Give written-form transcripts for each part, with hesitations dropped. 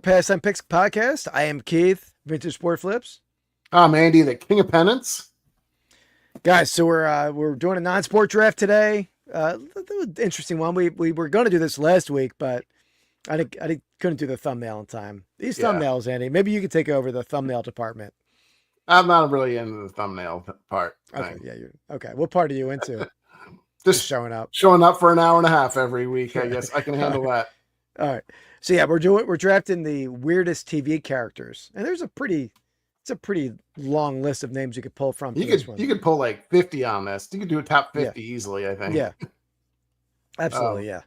Pastime Picks Podcast. I am Keith, Vintage Sport Flips. I'm Andy, the King of Pennants. Guys, so we're doing a non-sport draft today. Interesting one. We were going to do this last week, but I couldn't do the thumbnail in time. These thumbnails, Andy, maybe you could take over the thumbnail department. I'm not really into the thumbnail part. Okay, okay. What part are you into? Just showing up. Showing up for an hour and a half every week. I guess I can handle that. All right. So yeah, we're drafting the weirdest TV characters, and it's a pretty long list of names you could pull from. You could pull like 50 on this. You could do a top 50 easily, I think. Yeah. Absolutely, yeah.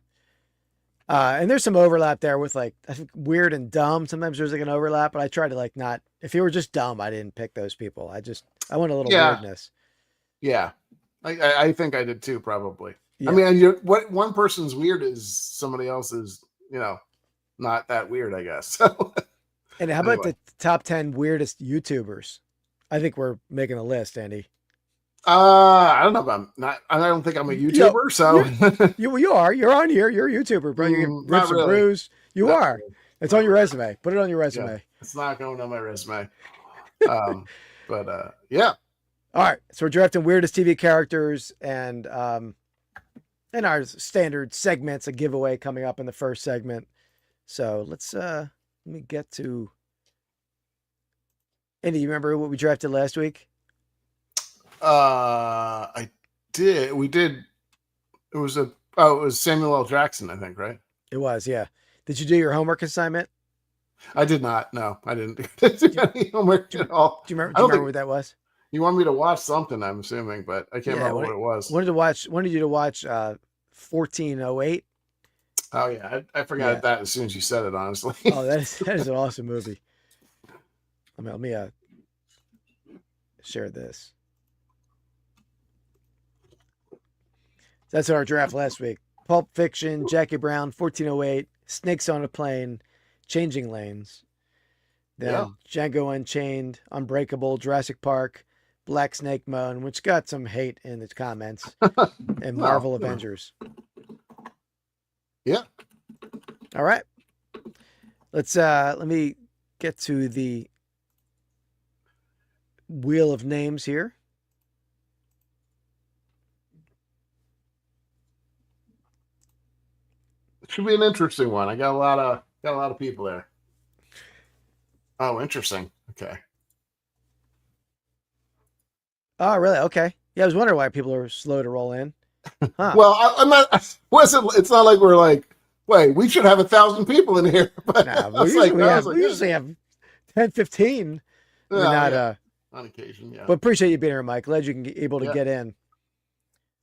And there's some overlap there with like, I think weird and dumb. Sometimes there's like an overlap, but I try to like not, if you were just dumb, I didn't pick those people. I want a little weirdness. Yeah. I think I did too, probably. Yeah. I mean, what one person's weird is somebody else is, not that weird, I guess. So, and how about the top 10 weirdest YouTubers? I think we're making a list, Andy. I don't know if I'm not. I don't think I'm a YouTuber. You are. You're on here. You're a YouTuber, bro. You get rips and brews. You are. Really. It's on your resume. Put it on your resume. Yeah, it's not going on my resume. But yeah. All right. So we're drafting weirdest TV characters, and in our standard segments, a giveaway coming up in the first segment. So let's let me get to. Andy, you remember what we drafted last week? I did. We did. It was Samuel L. Jackson, I think, right? It was, yeah. Did you do your homework assignment? I did not. No, I didn't do any homework at all. Do you remember what that was? You want me to watch something, I'm assuming, but I can't remember what it was. Wanted you to watch 1408? Oh yeah, I forgot that as soon as you said it, honestly. Oh, that is an awesome movie. Let me share this. That's our draft last week. Pulp Fiction, Jackie Brown, 1408, Snakes on a Plane, Changing Lanes. Then Django Unchained, Unbreakable, Jurassic Park, Black Snake Moan, which got some hate in the comments, and Marvel Avengers. Yeah. All right. Let me get to the wheel of names here. It should be an interesting one. I got a lot of people there. Oh, interesting. Okay. Oh, really? Okay. Yeah, I was wondering why people are slow to roll in. Huh. Well, I'm not. It's not like we're like, wait, we should have 1,000 people in here. But we usually have 10, 15. We're not on occasion, yeah. But appreciate you being here, Mike. Glad you can able to get in.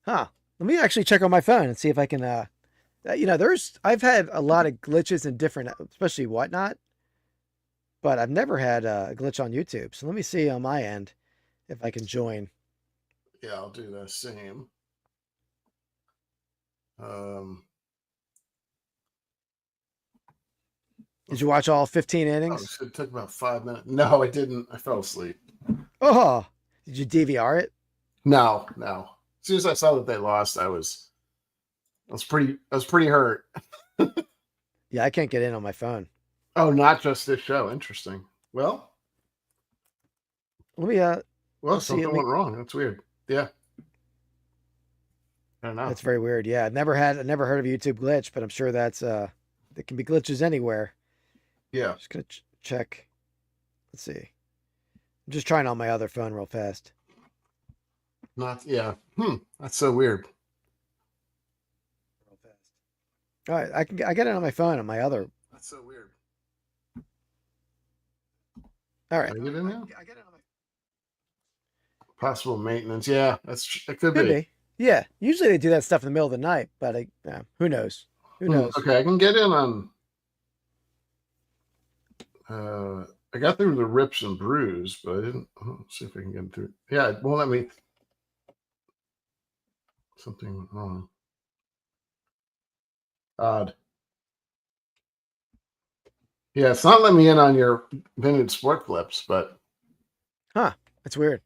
Huh. Let me actually check on my phone and see if I can. I've had a lot of glitches in different, especially Whatnot, but I've never had a glitch on YouTube. So let me see on my end if I can join. Yeah, I'll do the same. Did you watch all 15 innings? It took about 5 minutes. No, I didn't. I fell asleep. Oh, did you DVR it? No. As soon as I saw that they lost, I was pretty hurt. Yeah, I can't get in on my phone. Oh, not just this show. Interesting. Well, let me something went wrong. That's weird. Yeah. I don't know. That's very weird. Yeah, I've never heard of a YouTube glitch, but I'm sure there can be glitches anywhere. Yeah. Just gonna check. Let's see. I'm just trying on my other phone real fast. That's so weird. Real fast. All right, I get it on my phone on my other. That's so weird. All right. Can I get in now? I get it on my. Possible maintenance. Yeah, it could be. Yeah, usually they do that stuff in the middle of the night, but who knows? Who knows? Okay, I can get in on. I got through the rips and brews, but I didn't. Let's see if I can get through. Yeah, it won't let me. Something went wrong. Odd. Yeah, it's not letting me in on your vintage sport flips, but. Huh, that's weird.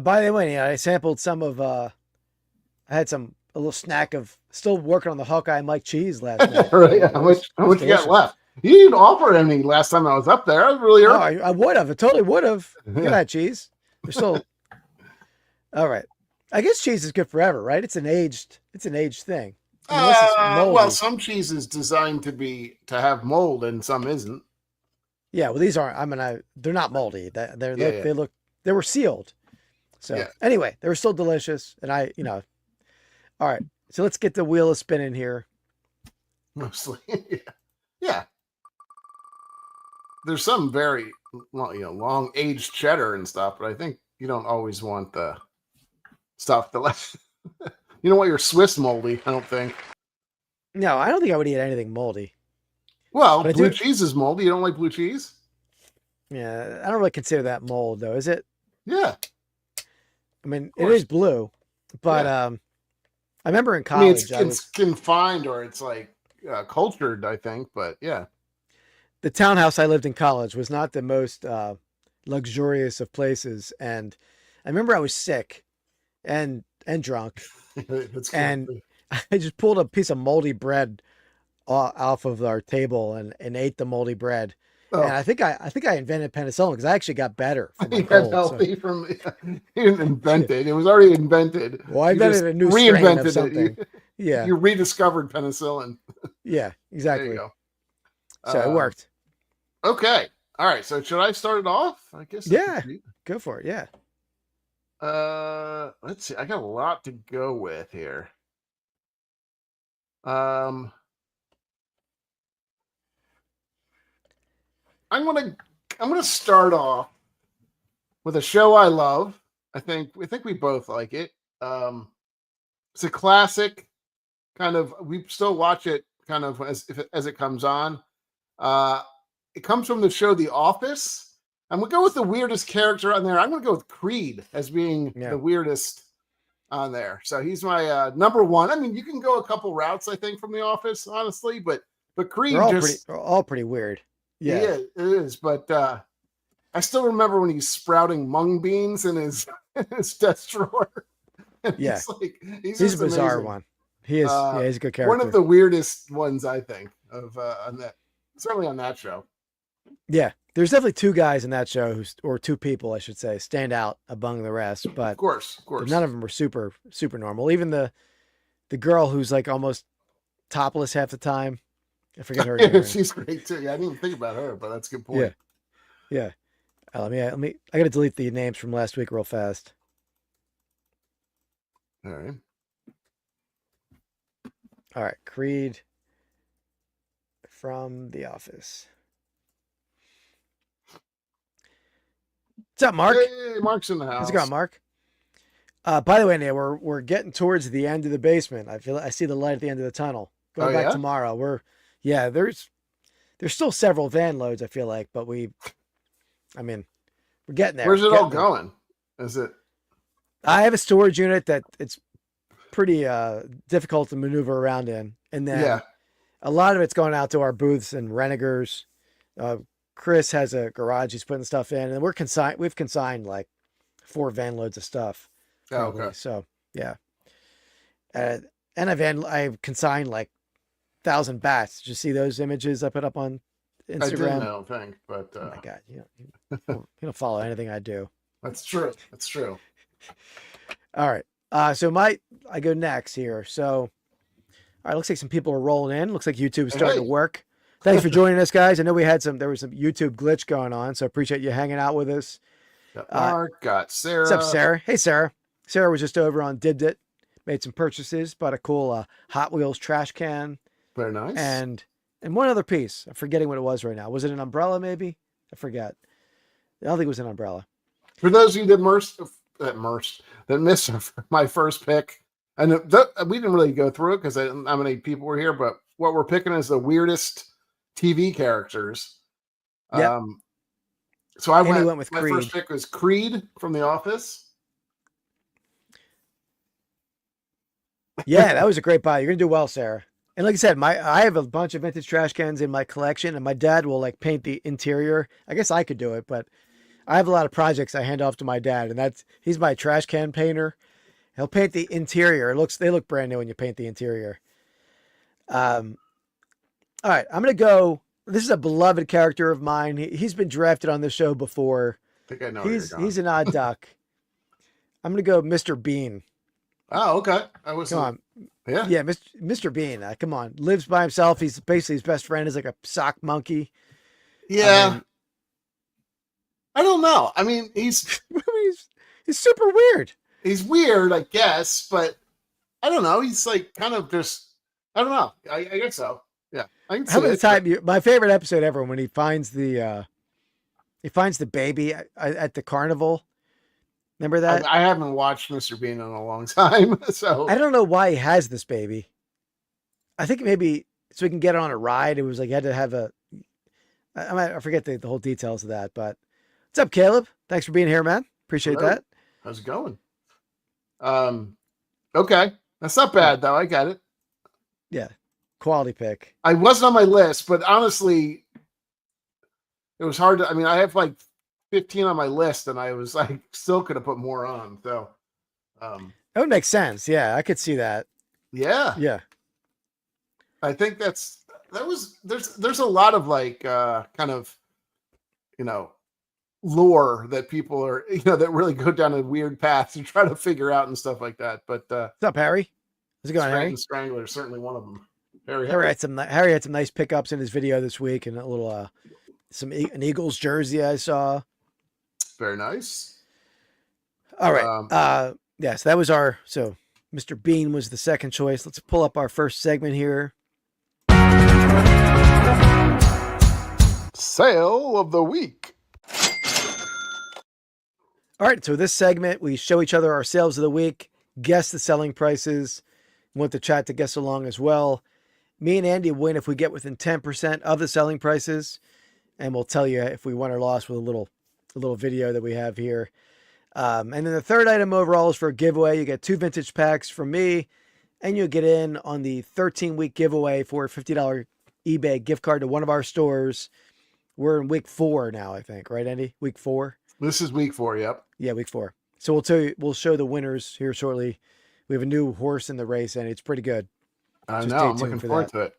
By the way, I sampled some of. I had a little snack of still working on the Hawkeye Mike cheese last night. Right? How much you got left? You didn't offer any last time I was up there. I was really Oh, early. I would have. I totally would have. Look at that cheese. They're still all right. I guess cheese is good forever, right? It's an aged thing. Unless it's moldy. Well, some cheese is designed to have mold, and some isn't. Yeah, well, these aren't. I mean, they're not moldy. They look. They were sealed. So anyway, they were still delicious, and all right. So let's get the wheel of spinning here. Mostly, yeah. There's some very long aged cheddar and stuff, but I think you don't always want the stuff that you don't want your Swiss moldy. I don't think. No, I don't think I would eat anything moldy. Well, blue cheese is moldy. You don't like blue cheese? Yeah, I don't really consider that mold, though. Is it? Yeah. I mean, it is blue, but I remember in college. I mean, it's confined or it's like cultured, I think, but yeah. The townhouse I lived in college was not the most luxurious of places, and I remember I was sick and drunk, and I just pulled a piece of moldy bread off of our table and ate the moldy bread. Oh. And I think I invented penicillin because I actually got better. From my cold, you didn't invent it. It was already invented. Well, I invented a new strain of something. You rediscovered penicillin. Yeah, exactly. There you go. So it worked. Okay. All right. So should I start it off? I guess. Yeah. Go for it. Yeah. Let's see. I got a lot to go with here. I'm gonna start off with a show I love. I think we both like it. It's a classic. Kind of, we still watch it kind of as it comes on. It comes from the show The Office. I'm gonna go with the weirdest character on there. I'm gonna go with Creed as being the weirdest on there. So he's my number one. I mean, you can go a couple routes, I think, from The Office, honestly, but Creed they're all pretty weird. Yeah, it is. But I still remember when he's sprouting mung beans in his desk drawer. Yeah, he's a bizarre one. He is. He's a good character. One of the weirdest ones, I think, of on that. Certainly on that show. Yeah, there's definitely two guys in that show or two people, I should say, stand out among the rest. But of course, none of them are super normal. Even the girl who's like almost topless half the time. I forget her name. She's great too. Yeah, I didn't even think about her, but that's a good point. Yeah. Let me. I got to delete the names from last week real fast. All right. Creed from The Office. What's up, Mark? Hey, Mark's in the house. How's it going, Mark? By the way, Nate, we're getting towards the end of the basement. I see the light at the end of the tunnel. Going back tomorrow. There's still several van loads, I feel like, but we're getting there. Where's it all going? Is it? I have a storage unit that it's pretty difficult to maneuver around in. And then a lot of it's going out to our booths and Renegers. Chris has a garage he's putting stuff in, and we've consigned like 4 van loads of stuff. Probably. Okay. So yeah. And I've consigned like 1,000 bats. Did you see those images I put up on Instagram? I don't think, but oh my God, you don't follow anything I do. That's true. All right. So I go next here. So, all right, looks like some people are rolling in. Looks like YouTube is starting to work. Thanks for joining us, guys. I know there was some YouTube glitch going on, so I appreciate you hanging out with us. Got Mark, got Sarah. What's up, Sarah? Hey, Sarah. Sarah was just over on Dibdit, made some purchases, bought a cool Hot Wheels trash can. Very nice. And one other piece. I'm forgetting what it was right now. Was it an umbrella, maybe? I forget. I don't think it was an umbrella. For those of you that missed my first pick, and we didn't really go through it because I don't know how many people were here, but what we're picking is the weirdest TV characters. Yep. So I went with my Creed. first pick was Creed from The Office. Yeah, that was a great buy. You're gonna do well, Sarah. And like I said, I have a bunch of vintage trash cans in my collection, and my dad will like paint the interior. I guess I could do it, but I have a lot of projects I hand off to my dad, and he's my trash can painter. He'll paint the interior. They look brand new when you paint the interior. All right, I'm gonna go This is a beloved character of mine. He's been drafted on the show before. I think I know where you're going. He's an odd duck. I'm going to go Mr. Bean. Oh, okay. Come on. Yeah, Mr. Bean. Come on. Lives by himself. He's basically his best friend is like a sock monkey. Yeah. I don't know. I mean, he's super weird. He's weird, I guess, but I don't know. He's like kind of just, I don't know. I guess so. Yeah. I can see it. My favorite episode ever when he finds the baby at the carnival. Remember that? I haven't watched Mr. Bean in a long time, so I don't know why he has this baby. I think maybe so he can get on a ride. It was like he had to have I forget the whole details of that, but what's up, Caleb? Thanks for being here, man. Appreciate that. How's it going? Okay. That's not bad though. I got it. Yeah. Quality pick. I wasn't on my list, but honestly, it was hard to, I mean, I have like 15 on my list and I was like, still could have put more on. So, that would make sense. Yeah. I could see that. Yeah. Yeah. I think there's a lot of like, kind of, lore that people are, that really go down a weird path to try to figure out and stuff like that. But, what's up, Harry? How's it going, Harry? Strangler is certainly one of them. Harry had some nice pickups in his video this week and a little, an Eagles jersey I saw. Very nice. All right. Yes, that was so Mr. Bean was the second choice. Let's pull up our first segment here. Sale of the week. All right. So this segment, we show each other our sales of the week, guess the selling prices. We want the chat to guess along as well. Me and Andy win if we get within 10% of the selling prices. And we'll tell you if we won or lost with a little video that we have here. And then the third item overall is for a giveaway. You get 2 vintage packs from me, and you'll get in on the 13-week giveaway for a $50 eBay gift card to one of our stores. We're in week 4 now, I think, right, Andy? Week 4. This is week 4. Yep. Yeah, week 4. So we'll show the winners here shortly. We have a new horse in the race, and it's pretty good. I know. I'm looking forward to it.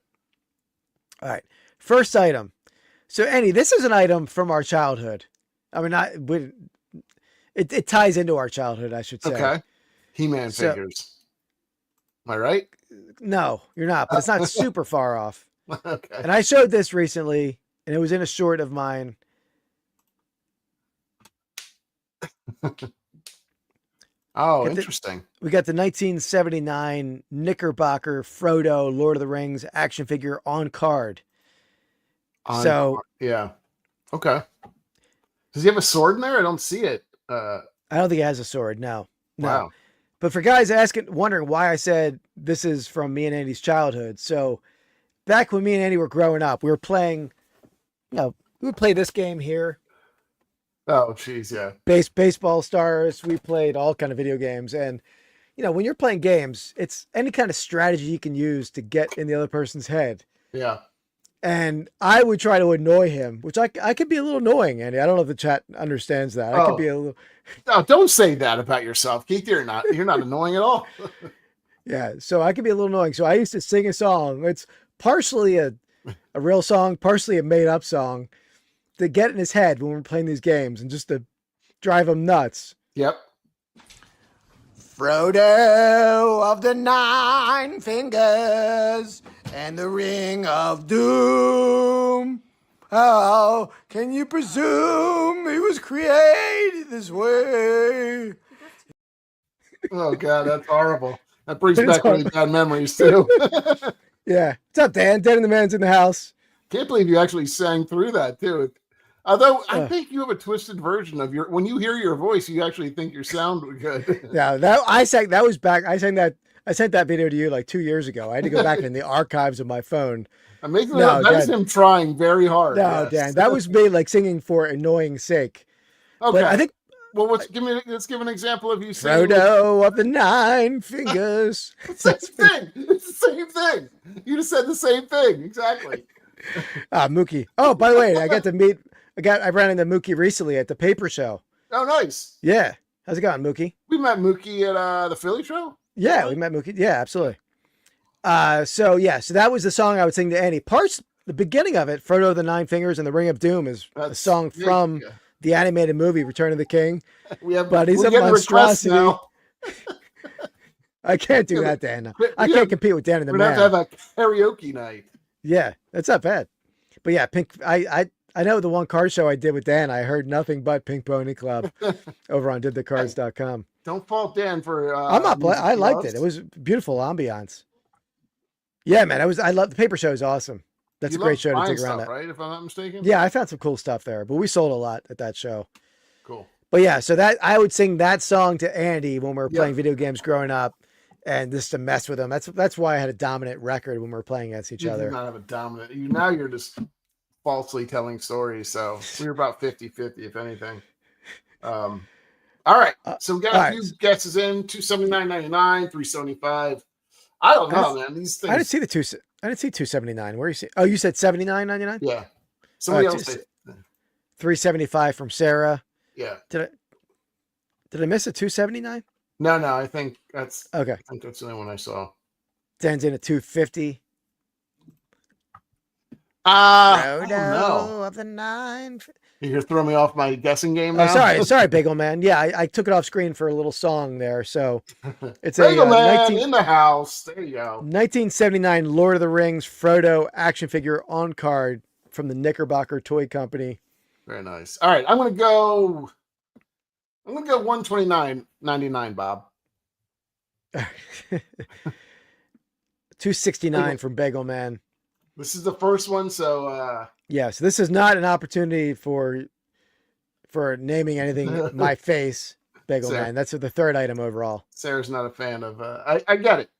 All right. First item. So, Andy, this is an item from our childhood. I mean, it ties into our childhood, I should say. Okay. He-Man figures. Am I right? No, you're not, but it's not super far off. Okay. And I showed this recently, and it was in a short of mine. Oh, interesting. We got the 1979 Knickerbocker Frodo Lord of the Rings action figure on card. Yeah. Okay. Does he have a sword in there? I don't see it. I don't think he has a sword. No. Wow. But for guys wondering why I said this is from me and Andy's childhood. So back when me and Andy were growing up, we were playing, we would play this game here. Oh, geez, yeah. Baseball Stars. We played all kind of video games. And, when you're playing games, it's any kind of strategy you can use to get in the other person's head. Yeah. And I would try to annoy him, which I could be a little annoying, Andy. I don't know if the chat understands that. I could be a little. No, don't say that about yourself, Keith. You're not annoying at all. Yeah, so I could be a little annoying. So I used to sing a song. It's partially a real song, partially a made up song to get in his head when we're playing these games and just to drive him nuts. Yep. Frodo of the 9 fingers and the ring of doom. How can you presume he was created this way? Oh, God, that's horrible. That brings back really bad memories, too. Yeah. What's up, Dan? Dan and the man's in the house. Can't believe you actually sang through that, too. Although I think you have a twisted version of when you hear your voice, you actually think your sound was good. Yeah, I sent that video to you like 2 years ago. I had to go back in the archives of my phone. Amazing. That was him trying very hard. No, yes. Dan, that was me like singing for annoying sake. Okay. But I think. Well, let's give an example of you saying Frodo of the 9 fingers. It's the same thing. It's the same thing. You just said the same thing. Exactly. Mookie. Oh, by the way, I ran into Mookie recently at the paper show. Oh, nice. Yeah. How's it going, Mookie? We met Mookie at the Philly show. Yeah, we met Mookie. Yeah, absolutely. So that was the song I would sing to Annie. the beginning of it, Frodo the Nine Fingers and the Ring of Doom, is a song from the animated movie Return of the King. But he's a monstrosity. Now. I can't do that, Dan. I can't compete with Dan and the Man. We're going to have a karaoke night. Yeah, that's not bad. But yeah, Pink. I know the one card show I did with Dan, I heard nothing but Pink Pony Club over on didthecards.com. Don't fault Dan for. I'm not. I liked it. It was beautiful ambiance. Yeah, man. I love the paper show. Is awesome. That's a great show to take around. Right, if I'm not mistaken. Yeah, I found some cool stuff there, but we sold a lot at that show. Cool. But yeah, so that I would sing that song to Andy when we were playing video games growing up, and just to mess with him. That's why I had a dominant record when we were playing against each other. You did not have a dominant. Now you're just falsely telling stories. So we were about 50-50, if anything. All right. So we got a few guesses in: $279.99, $375. I don't know, man. These things. I didn't see $279. Where you see? Oh, you said $79.99. Yeah. Somebody else said $375 from Sarah. Yeah. Did I miss a $279? No. I think that's okay. I think that's the only one I saw. Dan's in a $250. No. Of the nine. You're throwing me off my guessing game now. Oh, sorry, Bagel Man. Yeah, I took it off screen for a little song there. So it's Bagel Man in the house. There you go. 1979 Lord of the Rings Frodo action figure on card from the Knickerbocker Toy Company. Very nice. All right, I'm gonna go $129.99, Bob. $269 from Bagel Man. This is the first one, so yes, this is not an opportunity for naming anything my face, Bagel Man. That's the third item overall. Sarah's not a fan of I get it.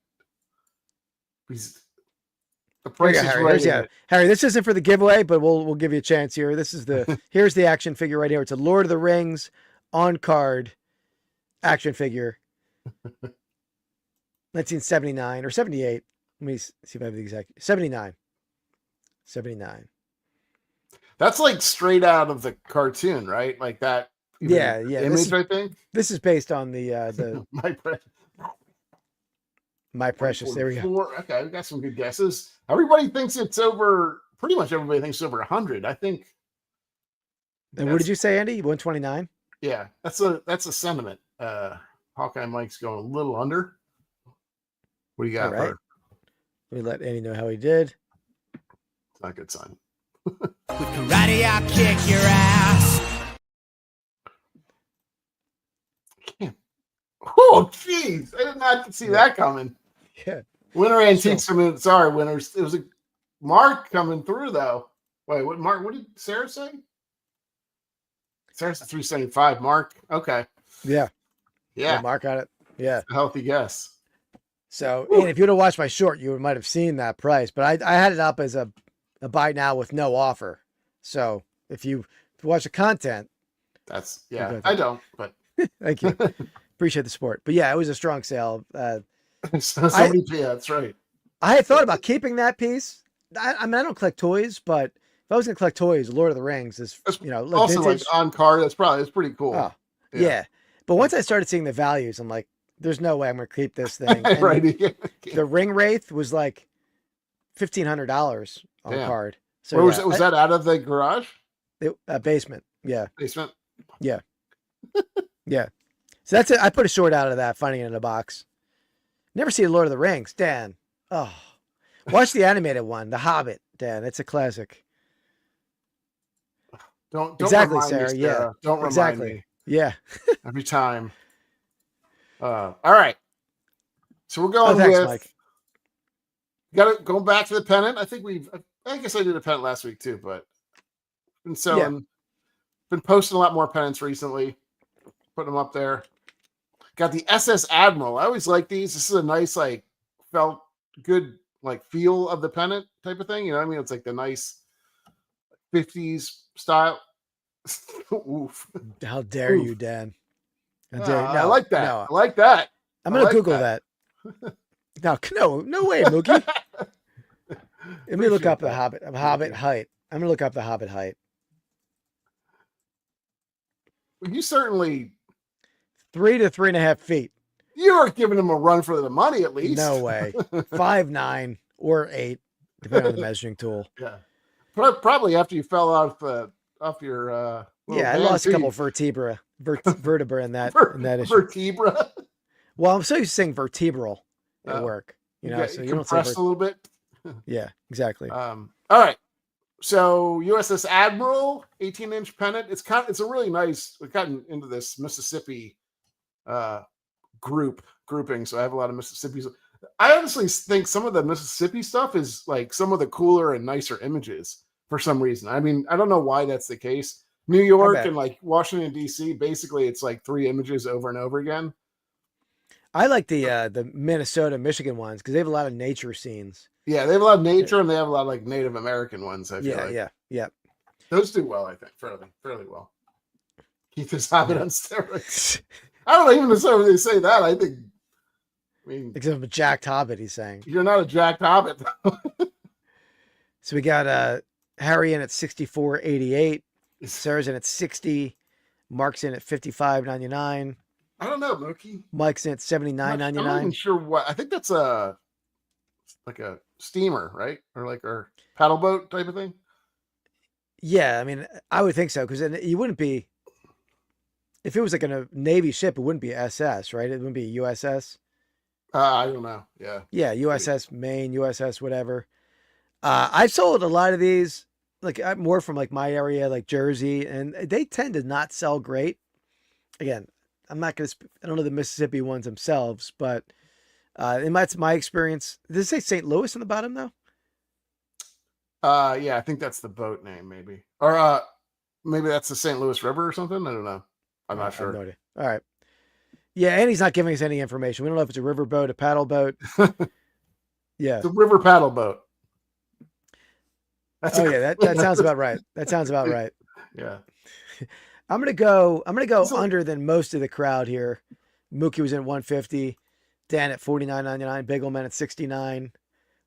The price is right. Harry, this isn't for the giveaway, but we'll give you a chance here. This is here's the action figure right here. It's a Lord of the Rings on card action figure. 1979 or 78. Let me see if I have the exact 79. That's like straight out of the cartoon, right? Like that. Yeah. Image, I think. This is based on the My Precious. There we go. Okay, we got some good guesses. Everybody thinks it's over. Pretty much everybody thinks it's over 100. I think. And what did you say, Andy? 129. Yeah, that's a sentiment. Hawkeye Mike's going a little under. What do you got? All right. Let me let Andy know how he did. It's not a good sign. With karate, I'll kick your ass. Oh, jeez. I did not see that coming. Yeah. Winter Antiques from sorry, Winners. It was a Mark coming through, though. Wait, what did Sarah say? Sarah's 375. Mark. Okay. Yeah. Yeah. Mark got it. Yeah. A healthy guess. So, and if you would have watched my short, you might have seen that price. But I had it up as a buy now with no offer. So if you watch the content, that's I don't, but thank you. Appreciate the support. But yeah, it was a strong sale. That's right. I had thought about keeping that piece. I mean, I don't collect toys, but if I was going to collect toys, Lord of the Rings is, like also vintage. Like on card. It's pretty cool. Oh, yeah. But once I started seeing the values, I'm like, there's no way I'm going to keep this thing. Right. The Ring Wraith was like $1,500 on card. So where was that out of the garage? Basement. Yeah. Basement. Yeah. Yeah. So that's it. I put a short out of that, finding it in a box. Never see Lord of the Rings, Dan. Oh, watch the animated one, The Hobbit, Dan. It's a classic. Don't exactly, remind Sarah. Me, Yeah, don't remind me. Yeah. Every time. All right. So we're going thanks, with. Mike. Got to go back to the pennant. I guess I did a pennant last week too, but been selling. Been posting a lot more pennants recently. Putting them up there. Got the SS Admiral. I always like these. This is a nice, like, felt good, like, feel of the pennant type of thing. You know what I mean? It's like the nice 50s style. Oof. How dare you, Dan? How dare you? I like that. No. I like that. I'm going to Google that. No way, Mookie. Let me look up the Hobbit height. I'm going to look up the Hobbit height. You certainly 3 to 3.5 feet. You are giving him a run for the money, at least. No way. 5'9" or 8, depending on the measuring tool. Yeah. Probably after you fell off your little Yeah, I van, lost a too. couple vertebra in that issue. Vertebra. Well, I'm so used to saying vertebral at Oh. work, you know, get so you don't say compressed a little bit. yeah, exactly. All right. So USS Admiral 18-inch pennant. It's a really nice. We've gotten into this Mississippi grouping, so I have a lot of Mississippi. I honestly think some of the Mississippi stuff is like some of the cooler and nicer images for some reason. I mean, I don't know why that's the case. New York and like Washington D.C. basically it's like 3 images over and over again. I like the Minnesota, Michigan ones because they have a lot of nature scenes. Yeah, they have a lot of nature and they have a lot of like Native American ones. I feel like. Yeah. Those do well, I think, fairly well. Keith is Hobbit on steroids. I don't even necessarily say that. I mean, except I'm a jacked hobbit, he's saying. You're not a jacked hobbit. So we got Harry in at 64.88, Sarah's in at 60, Mark's in at 55.99. I don't know, Mookie. Mike's in at 79.99. I'm not even sure what. I think that's like a steamer, right? Or like a paddle boat type of thing. Yeah, I mean, I would think so because you wouldn't be. If it was like a Navy ship, it wouldn't be SS, right? It wouldn't be a USS. I don't know. Yeah. Yeah, USS Maine, USS whatever. I've sold a lot of these, like more from like my area, like Jersey, and they tend to not sell great. Again, I'm not going to. I don't know the Mississippi ones themselves, but that's my experience. Does it say St. Louis on the bottom though? Yeah, I think that's the boat name, maybe, or maybe that's the St. Louis River or something. I don't know. I'm not sure. No idea. All right. Yeah, and he's not giving us any information. We don't know if it's a river boat, a paddle boat. Yeah, the river paddle boat. That sounds about right. That sounds about right. Yeah. I'm gonna go under than most of the crowd here. Mookie was in 150, Dan at 49.99, Bagelman at 69,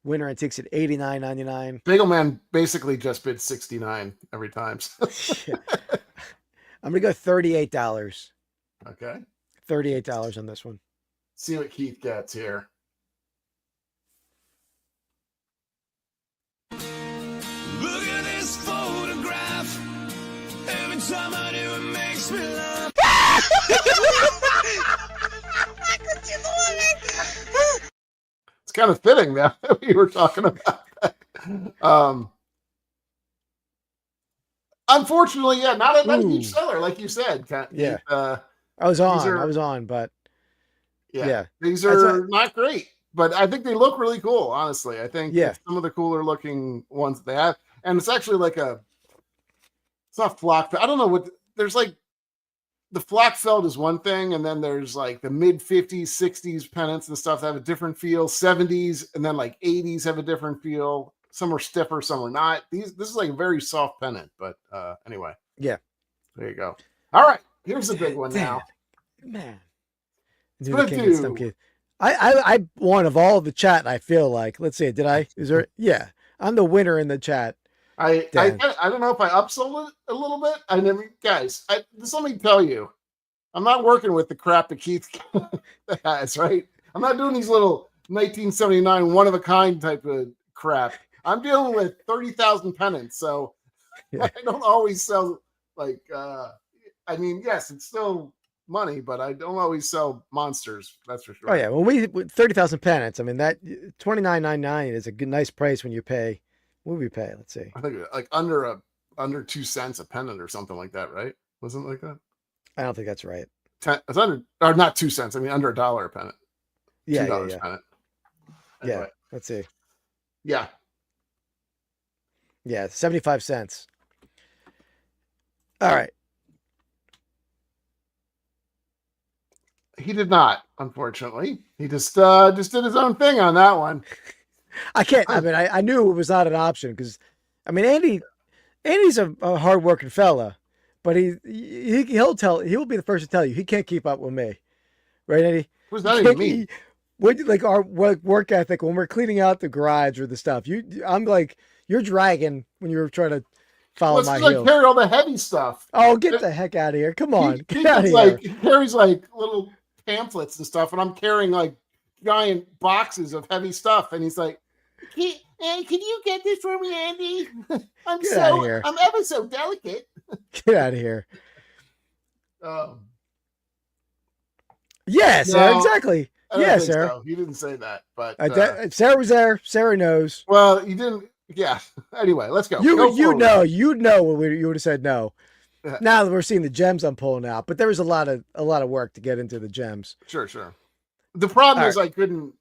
Winter Antiques at 89.99. Bagelman basically just bid 69 every time. I'm gonna go $38. Okay. $38 on this one. See what Keith gets here. Look at this photograph. Every time I do, it makes me laugh. It's kind of fitting that we were talking about that. Unfortunately, yeah, not a huge seller, like you said. Yeah. I was on, but yeah. These are not great, but I think they look really cool, honestly. I think it's some of the cooler looking ones that they have. And it's actually like it's not flock. I don't know what, there's like, the flock felt is one thing, and then there's like the mid 50s, 60s pennants and stuff that have a different feel, 70s, and then like 80s have a different feel. Some are stiffer, some are not. This is like a very soft pennant, but anyway. Yeah. There you go. All right. Here's the big one now. Man. I I won of all the chat, I feel like. Let's see, did I? Is there? Yeah. I'm the winner in the chat. I don't know if I upsold it a little bit. I mean, guys, just let me tell you, I'm not working with the crap that Keith has, right? I'm not doing these little 1979 one-of-a-kind type of crap. I'm dealing with 30,000 pennants, so I don't always sell like. I mean, yes, it's still money, but I don't always sell monsters. That's for sure. Oh yeah, when 30,000 pennants, I mean that $29.99 is a good, nice price when you pay. What do we pay? Let's see. I think like under 2 cents a pennant or something like that, right? Wasn't it like that? I don't think that's right. It's under, or not 2 cents. I mean, under $1 a pennant. Yeah, $2 pennant. Anyway. Yeah. Let's see. Yeah. Yeah, 75 cents. All right. He did not, unfortunately. He just did his own thing on that one. I can't. I mean, I knew it was not an option because, I mean, Andy's a hardworking fella, but he'll be the first to tell you he can't keep up with me, right, Andy? What does that even mean? Like our work ethic when we're cleaning out the garage or the stuff. I'm like you're dragging when you're trying to follow my heels. Carry all the heavy stuff. Oh, get the heck out of here! Come on, get out of here! Like, he carries like little pamphlets and stuff, and I'm carrying like giant boxes of heavy stuff, and he's like, Can you get this for me, Andy? Get out of here. I'm ever so delicate. Get out of here. Um, Yeah, Sarah, No, exactly. I don't Yeah, think Sarah. so. You didn't say that, but Sarah was there. Sarah knows. well, you didn't. Yeah. Anyway, let's go. You Go forward. you know when you would have said no. Yeah. Now that we're seeing the gems I'm pulling out, but there was a lot of work to get into the gems. Sure. The problem All is I couldn't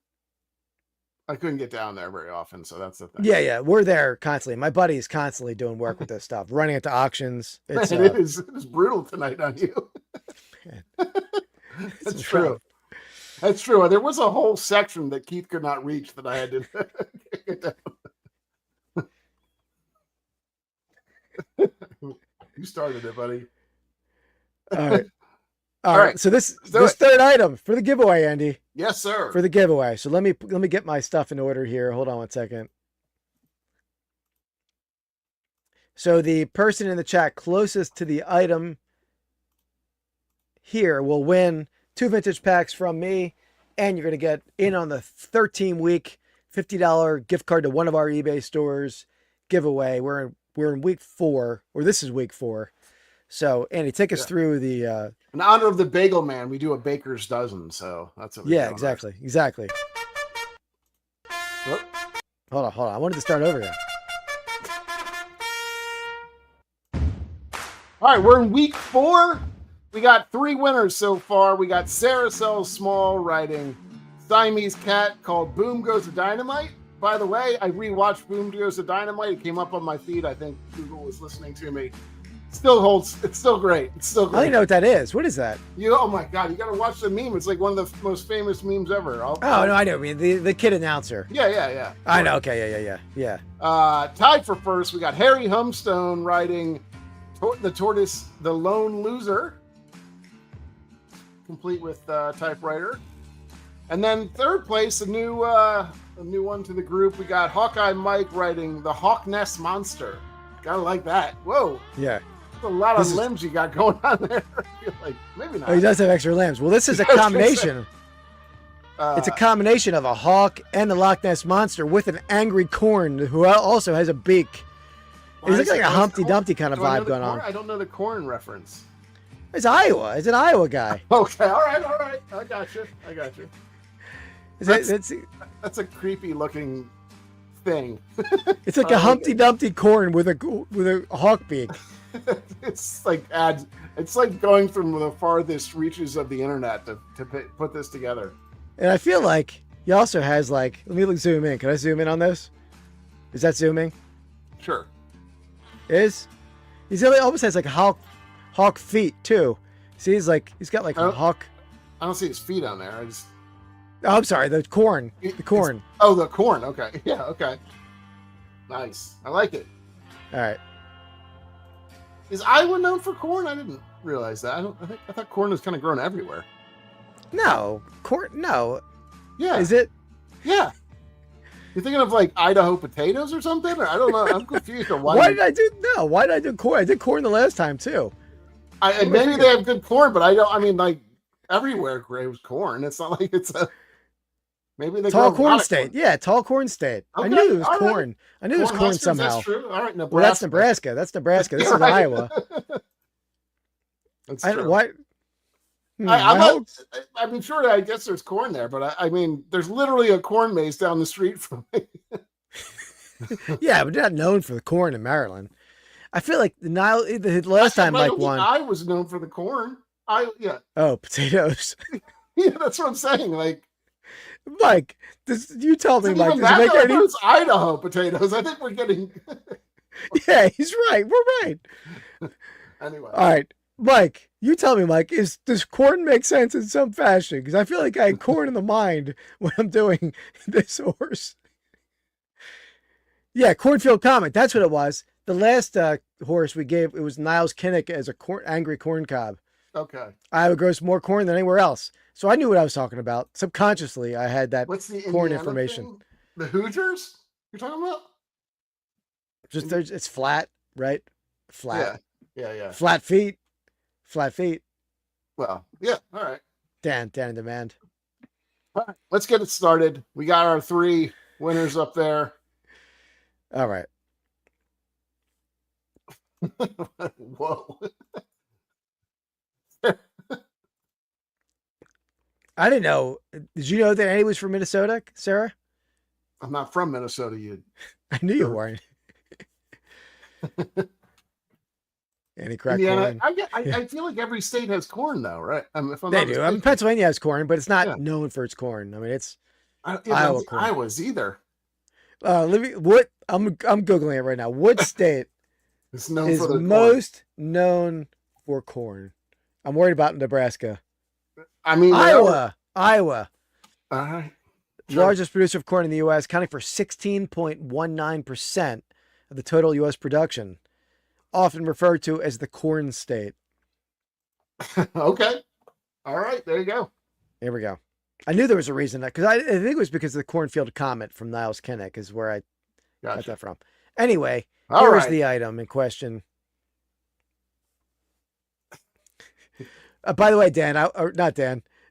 get down there very often, so that's the thing. Yeah, we're there constantly. My buddy is constantly doing work with this stuff, running into auctions. It's it is brutal tonight on you. That's true. That's true. There was a whole section that Keith could not reach that I had to get down. You started it, buddy. All right. So this third item for the giveaway, Andy. Yes, sir. For the giveaway. So let me get my stuff in order here. Hold on one second. So the person in the chat closest to the item here will win 2 vintage packs from me, and you're going to get in on the 13-week $50 gift card to one of our eBay stores giveaway. We're in week 4, or this is week 4. So, Andy, take us through the in honor of the Bagel Man, we do a baker's dozen, so that's what we're doing. Exactly. What? Hold on. I wanted to start over here. All right, we're in week 4. We got 3 winners so far. We got Sarah Sells Small writing Siamese Cat called Boom Goes the Dynamite. By the way, I rewatched Boom Goes the Dynamite. It came up on my feed. I think Google was listening to me. Still holds. It's still great. It's still great. I don't know what that is. What is that? Oh my God, you got to watch the meme. It's like one of the most famous memes ever. No, I know. I mean, the kid announcer. Yeah. I know. Okay, yeah. Tied for first, we got Harry Humstone writing The Tortoise, the Lone Loser, complete with typewriter. And then third place, a new one to the group. We got Hawkeye Mike writing The Hawk Nest Monster. Gotta like that. Whoa. Yeah. That's a lot of limbs you got going on there. You're like, maybe not. Oh, he does have extra limbs. Well, this is a combination. It's a combination of a hawk and the Loch Ness Monster with an angry corn who also has a beak. It looks like a Humpty Dumpty kind of vibe going on. I don't know the corn reference. It's Iowa. It's an Iowa guy. Okay, all right. I got you. That's a creepy looking thing. It's like a Humpty Dumpty corn with a hawk beak. It's like going from the farthest reaches of the internet to put this together. And I feel like he also has let me zoom in. Can I zoom in on this? Is that zooming? Sure. He's almost has hawk feet too. See, he's got a hawk. I don't see his feet on there. Oh, I'm sorry, the corn. The corn. The corn. Okay. Yeah. Okay. Nice. I like it. All right. Is Iowa known for corn? I didn't realize that. I thought corn was kind of grown everywhere. No, corn. No. Yeah. Is it? Yeah. You're thinking of Idaho potatoes or something? Or I don't know. I'm confused. Why did I do corn? I did corn the last time too. Maybe they have good corn, but I don't. I mean, everywhere grows corn. It's not like it's a. Maybe they tall grow corn state. Yeah, tall corn state. Okay, I knew it was corn. Right. I knew it was corn somehow. That's true. All right, Nebraska. Well, that's Nebraska. That's Nebraska. This is Iowa. That's true. I mean, sure, I guess there's corn there, but I mean, there's literally a corn maze down the street from me. Yeah, but they're not known for the corn in Maryland. I feel like the last time won. I was known for the corn. Oh, potatoes. Yeah, that's what I'm saying. Mike, you tell me, Mike. It's Idaho potatoes. I think we're getting. Yeah, he's right. We're right. Anyway. All right, Mike. You tell me, Mike. Does corn make sense in some fashion? Because I feel like I had corn in the mind when I'm doing this horse. Yeah, Cornfield Comet. That's what it was. The last horse we gave, it was Niles Kinnick as a angry corn cob. Okay. Iowa grows more corn than anywhere else. So I knew what I was talking about. Subconsciously, I had that What's the corn Indiana information. thing? The Hoosiers? You're talking about? It's flat, right? Flat. Yeah. Flat feet. Well, yeah. All right. Dan in demand. All right. Let's get it started. We got our 3 Winners up there. All right. Whoa. I didn't know. Did you know that Andy was from Minnesota, Sarah? I'm not from Minnesota. I knew you weren't. Andy cracked Indiana. corn. I feel like every state has corn, though, right? If I'm They not do. I mistaken. mean, Pennsylvania has corn, but it's not known for its corn. I mean, it's Iowa corn. Iowa's either. I'm Googling it right now. What state It's known is for their most known for corn? I'm worried about Nebraska. corn. I mean, Iowa. All right. Sure. Largest producer of corn in the U.S., accounting for 16.19% of the total U.S. production, often referred to as the corn state. Okay. All right. There you go. Here we go. I knew there was a reason because I think it was because of the cornfield comet from Niles Kinnick is where I got that from. Anyway, here is the item in question. By the way,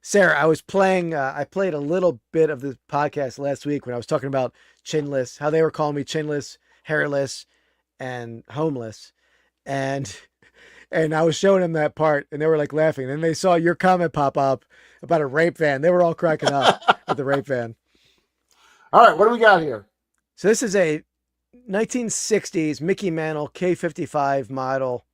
Sarah, I was playing, I played a little bit of the podcast last week when I was talking about chinless, how they were calling me chinless, hairless, and homeless. And I was showing them that part and they were like laughing. Then they saw your comment pop up about a rape van. They were all cracking up with the rape van. All right. What do we got here? So this is a 1960s Mickey Mantle K55 model.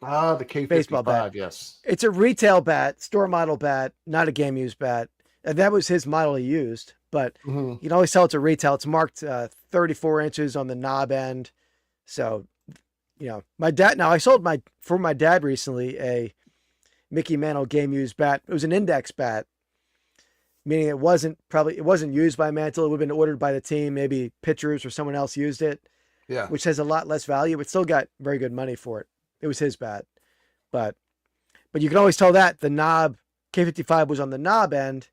Ah, the K55, baseball bat. Yes. It's a retail bat, store model bat, not a game used bat. And that was his model he used, but you can always tell it's a retail. It's marked 34 inches on the knob end. So, my dad, I sold for my dad recently a Mickey Mantle game used bat. It was an index bat, meaning it wasn't used by Mantle. It would have been ordered by the team. Maybe pitchers or someone else used it. Yeah. Which has a lot less value, but still got very good money for it. It was his bat, but you can always tell that the knob K55 was on the knob end.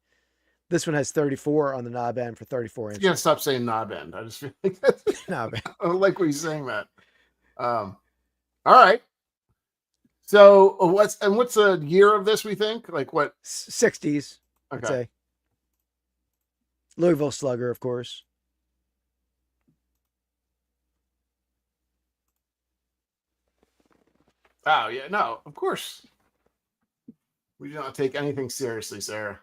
This one has 34 on the knob end for 34 inches. You gotta stop saying knob end. I just feel like that's, Knob end. I don't like when you're saying that. All right. So what's the year of this? We think like what? 60s. Okay. I'd say. Louisville Slugger, of course. Oh yeah, no, of course. We do not take anything seriously, Sarah.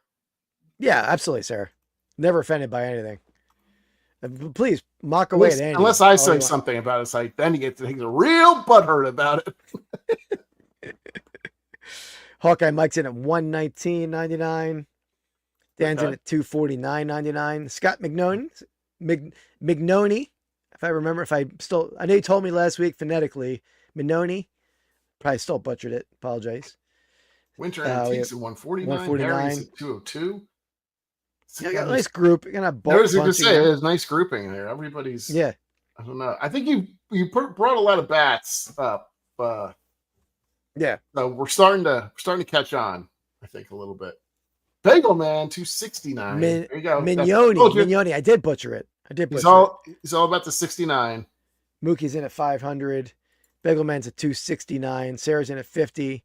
Yeah, absolutely, Sarah. Never offended by anything. Please mock away at anything. Unless I say something about it, like then he's a real butthurt about it. Hawkeye Mike's in at $119.99. Dan's in at $249.99. Scott Mignoni, if I remember, I know you told me last week phonetically, Mignoni. Probably still butchered it. Apologize. Winter Antiques at $149. Harry's at $202. Yeah, got a nice group. You're gonna I was going to say, there's nice grouping there. Everybody's. Yeah. I don't know. I think you brought a lot of bats up. Yeah. So we're starting to catch on. I think a little bit. Bagel Man $269. There you go. Mignoni. I did butcher it. He's all about the 69. Mookie's in at 500. Bagel Man's at $269. Sarah's in at $50.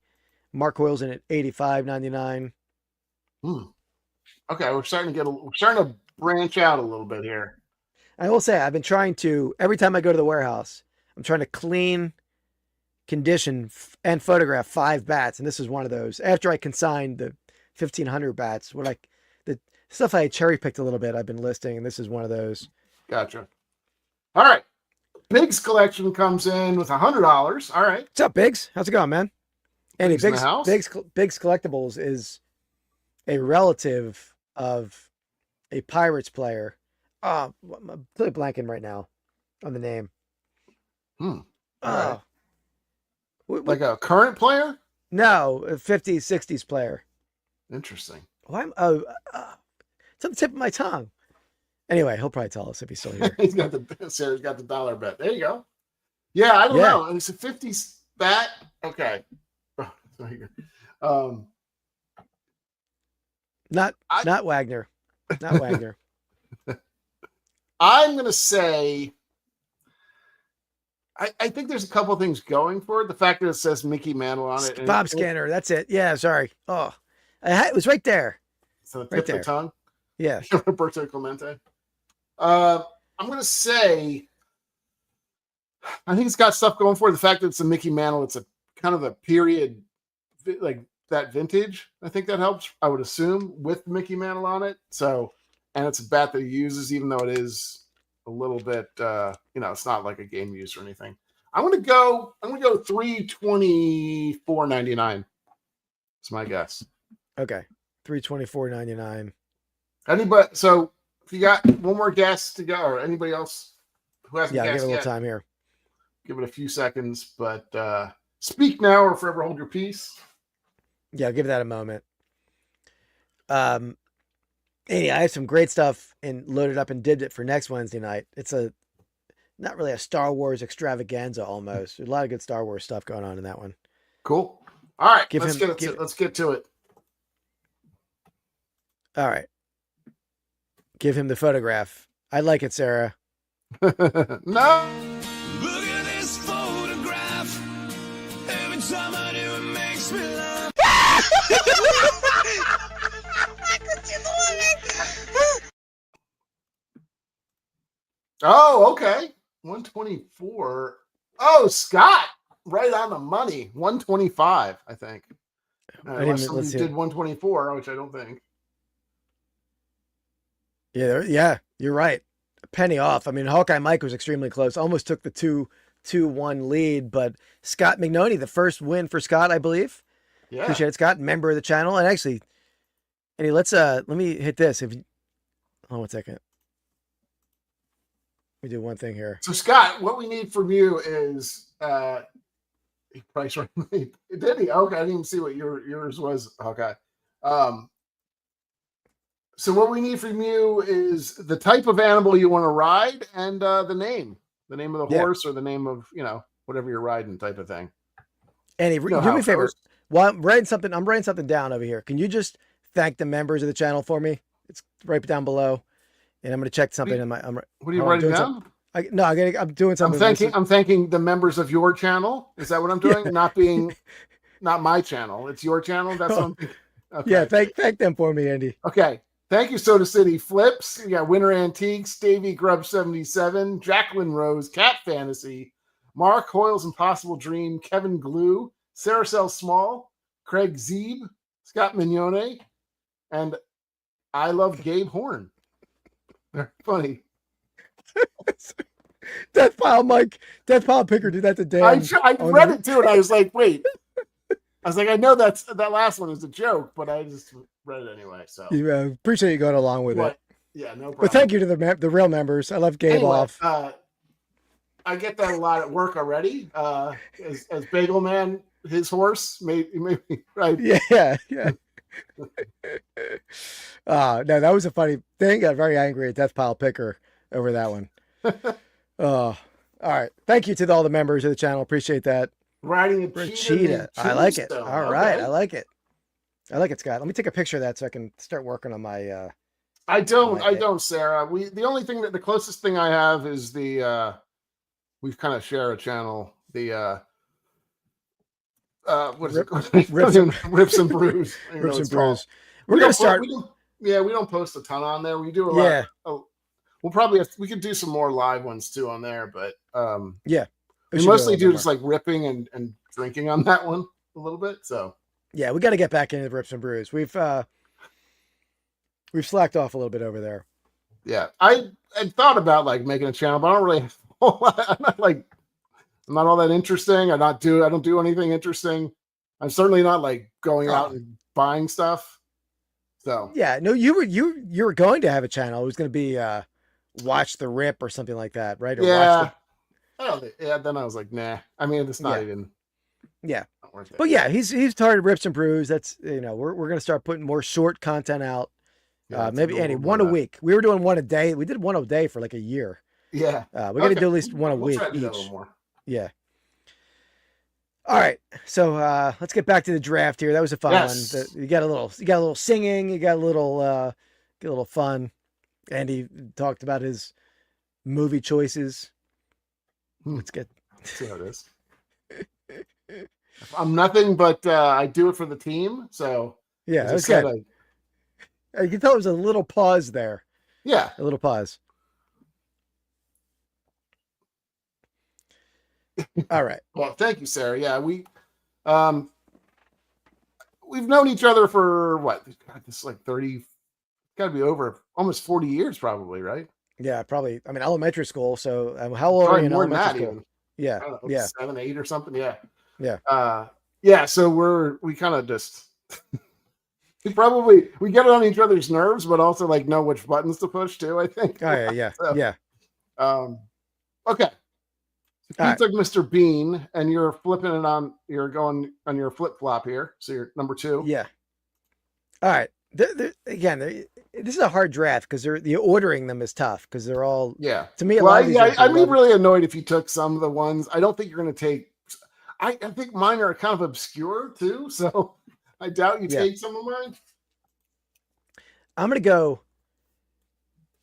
Mark Hoyle's in at $85.99. Okay, we're starting to branch out a little bit here. I will say I've been trying to, every time I go to the warehouse, I'm trying to clean, condition, and photograph 5 bats, and this is one of those. After I consigned the 1,500 bats, the stuff I cherry picked a little bit, I've been listing, and this is one of those. Gotcha. All right. Biggs collection comes in with $100. All right. What's up, Biggs? How's it going, man? Andy, Biggs Collectibles is a relative of a Pirates player. I'm completely blanking right now on the name. Right. Like a current player? No, a 50s, 60s player. Interesting. Well, it's on the tip of my tongue. Anyway, he'll probably tell us if he's still here. Sarah's got the dollar bet. There you go. Yeah, I don't know. It's a 50s bat. Okay. Not Wagner. Not Wagner. I'm gonna say I think there's a couple of things going for it. The fact that it says Mickey Mantle on it. Bob Scanner. That's it. Yeah, sorry. Oh, it was right there. So the tip of the tongue. Yeah. Roberto Clemente. I'm going to say, I think it's got stuff going for it. The fact that it's a Mickey Mantle, it's a kind of a period, like that vintage. I think that helps, I would assume, with Mickey Mantle on it. So, and it's a bat that he uses, even though it is a little bit, it's not like a game use or anything. I'm going to go $324.99. That's my guess. Okay. $324.99. Anybody? So if you got one more guess to go, or anybody else who hasn't Yeah, give guessed it a little yet, time here. give it a few seconds. But speak now or forever hold your peace. Yeah, I'll give that a moment. Andy, I have some great stuff loaded up and dibbed it for next Wednesday night. It's not really a Star Wars extravaganza almost. There's a lot of good Star Wars stuff going on in that one. Cool. All right, let's get to it. All right. Give him the photograph. I like it, Sarah. No. Look at this photograph. Every time I do, it makes me laugh. Oh, okay. 124. Oh, Scott, right on the money. 125, I think. Unless somebody did 124, which I don't think. Yeah, you're right. A penny off. I mean, Hawkeye Mike was extremely close. Almost took the 2-1 lead, but Scott McNoney, the first win for Scott, I believe. Yeah. Appreciate it, Scott, member of the channel. And actually, Andy, let me hit this. Hold on 1 second. Let me do one thing here. So Scott, what we need from you is price right. Did he? Okay, I didn't even see what yours was. Okay. So what we need from you is the type of animal you want to ride and the name of the horse or the name of, whatever you're riding type of thing. Andy, do me a favor. While I'm writing something down over here. Can you just thank the members of the channel for me? It's right down below. And I'm going to check something in my. What are you writing down? I'm doing something. I'm thanking the members of your channel. Is that what I'm doing? Yeah. Not my channel. It's your channel. That's what I'm thinking. Okay. Yeah, thank them for me, Andy. Okay. Thank you, Soda City Flips. You got Winter Antiques, Davey Grubb 77, Jacqueline Rose, Cat Fantasy, Mark Hoyle's Impossible Dream, Kevin Glue, Saracel Small, Craig Zeeb, Scott Mignone, and I Love Gabe Horn. They're funny. Death Pile Picker did that to Dan. I read it too, and I was like, wait. I was like, I know that last one is a joke, but I just read it anyway. So appreciate you going along with it. Yeah, no problem. But thank you to the real members. I left Gabe off. I get that a lot at work already. As Bagel Man, his horse, maybe right. Yeah. No, that was a funny thing. Got very angry at Death Pile Picker over that one. All right. Thank you to all the members of the channel. Appreciate that. Riding a cheetah. I like it. All right. I like it. I like it, Scott. Let me take a picture of that so I can start working on my. I don't, Sarah. The only thing the closest thing I have is the. We kind of share a channel. The what is it called? Rips and Brews. Rips and Brews. We're gonna start. We don't post a ton on there. We do a lot. Yeah. We'll probably we could do some more live ones too on there, but yeah. We mostly do just like ripping and drinking on that one a little bit. So yeah, we got to get back into the Rips and Brews. We've slacked off a little bit over there. Yeah, I thought about like making a channel, but I don't really. I'm not all that interesting. I don't do anything interesting. I'm certainly not like going out and buying stuff. So yeah, no, you were going to have a channel. It was going to be Watch the Rip or something like that, right? Or yeah. Then I was like, nah. I mean, it's not even. Yeah. Not worth it. But yeah, he's started Rips and Brews. That's we're gonna start putting more short content out. Yeah, maybe Andy, one a week. We were doing one a day. We did one a day for like a year. Yeah. We got to do at least one a week each. Yeah. All right. So let's get back to the draft here. That was a fun one. You got a little singing. You got a little fun. Andy talked about his movie choices. Let's see how it is. I'm nothing, but I do it for the team. So yeah, that's good. You can tell there was a little pause there. Yeah, a little pause. All right. Well, thank you, Sarah. Yeah, we've known each other for what? God, this is like 30, got to be over almost 40 years, probably, right? Yeah, probably. I mean, elementary school. So how old are Probably you in more than elementary that, school? even. Yeah. I don't know, Yeah. 7, 8 or something. Yeah. Yeah. Yeah. So we kind of just we get on each other's nerves, but also like know which buttons to push too, I think. Oh, yeah. Yeah. So, Yeah. Okay. So All Pete took Mr. Bean, and you're flipping it on. You're going on your flip flop here. So you're number 2. Yeah. All right. Again, this is a hard draft because the ordering them is tough because they're all. Yeah. To me, a Well, lot of these are I'd be beloved. really annoyed if you took some of the ones. I don't think you're going to take. I think mine are kind of obscure too, so I doubt you Yeah. take some of mine. I'm gonna go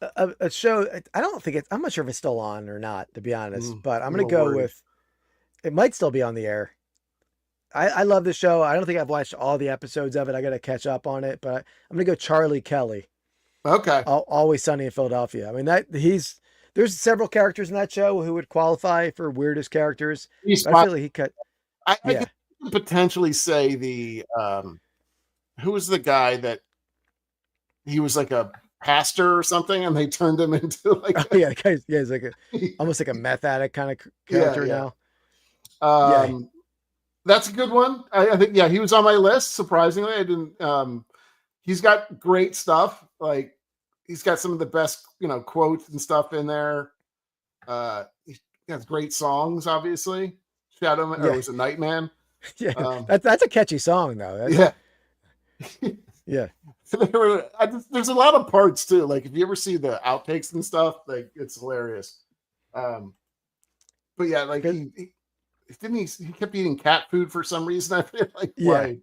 a show. I don't think I'm not sure if it's still on or not, to be honest. But I'm gonna go with. It might still be on the air. I love the show. I don't think I've watched all the episodes of it. I got to catch up on it, but I'm gonna go Charlie Kelly. Okay. Always Sunny in Philadelphia. I mean there's several characters in that show who would qualify for weirdest characters. But I feel like he cut. I Yeah. could potentially say the who was the guy that he was like a pastor or something, and they turned him into like Oh, yeah, he's like almost like a meth addict kind of character Yeah. now. That's a good one. I think he was on my list. Surprisingly, I didn't. He's got great stuff. Like he's got some of the best, quotes and stuff in there. He has great songs, obviously. Shadow Man, or was it Nightman? Yeah, that's a catchy song though. Yeah. There's a lot of parts too. Like if you ever see the outtakes and stuff, like it's hilarious. But yeah, like he kept eating cat food for some reason. I feel like why?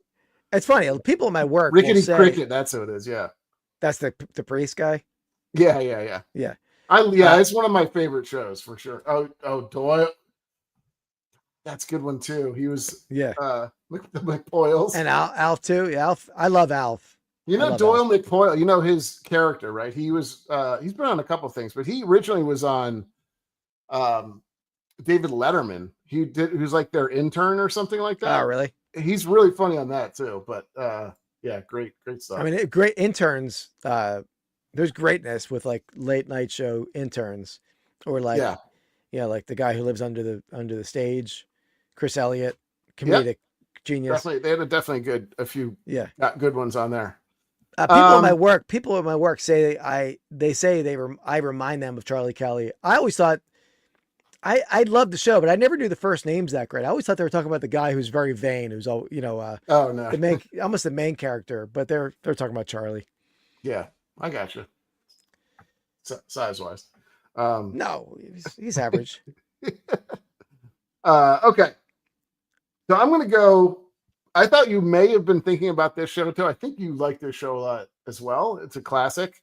It's funny. People in my work Rickety Cricket, that's who it is. Yeah. That's the priest guy. Yeah. It's one of my favorite shows for sure. Oh, Doyle. That's a good one too. He was McPoyles. And Alf too. Yeah, Alf. I love Alf. Doyle McPoyle, his character, right? He was he's been on a couple things, but he originally was on David Letterman. He was like their intern or something like that. Oh, really? He's really funny on that too. But great stuff. I mean, great interns. There's greatness with like late night show interns, or like like the guy who lives under the stage, Chris Elliott, comedic genius. Definitely, they had definitely a few good ones on there. People at my work say I remind them of Charlie Kelly. I always thought I loved the show, but I never knew the first names that great. I always thought they were talking about the guy who's very vain, who's all almost the main character, but they're talking about Charlie. Yeah, I got you. Size wise, no, he's average. Okay, so I'm gonna go. I thought you may have been thinking about this show too. I think you like this show a lot as well. It's a classic.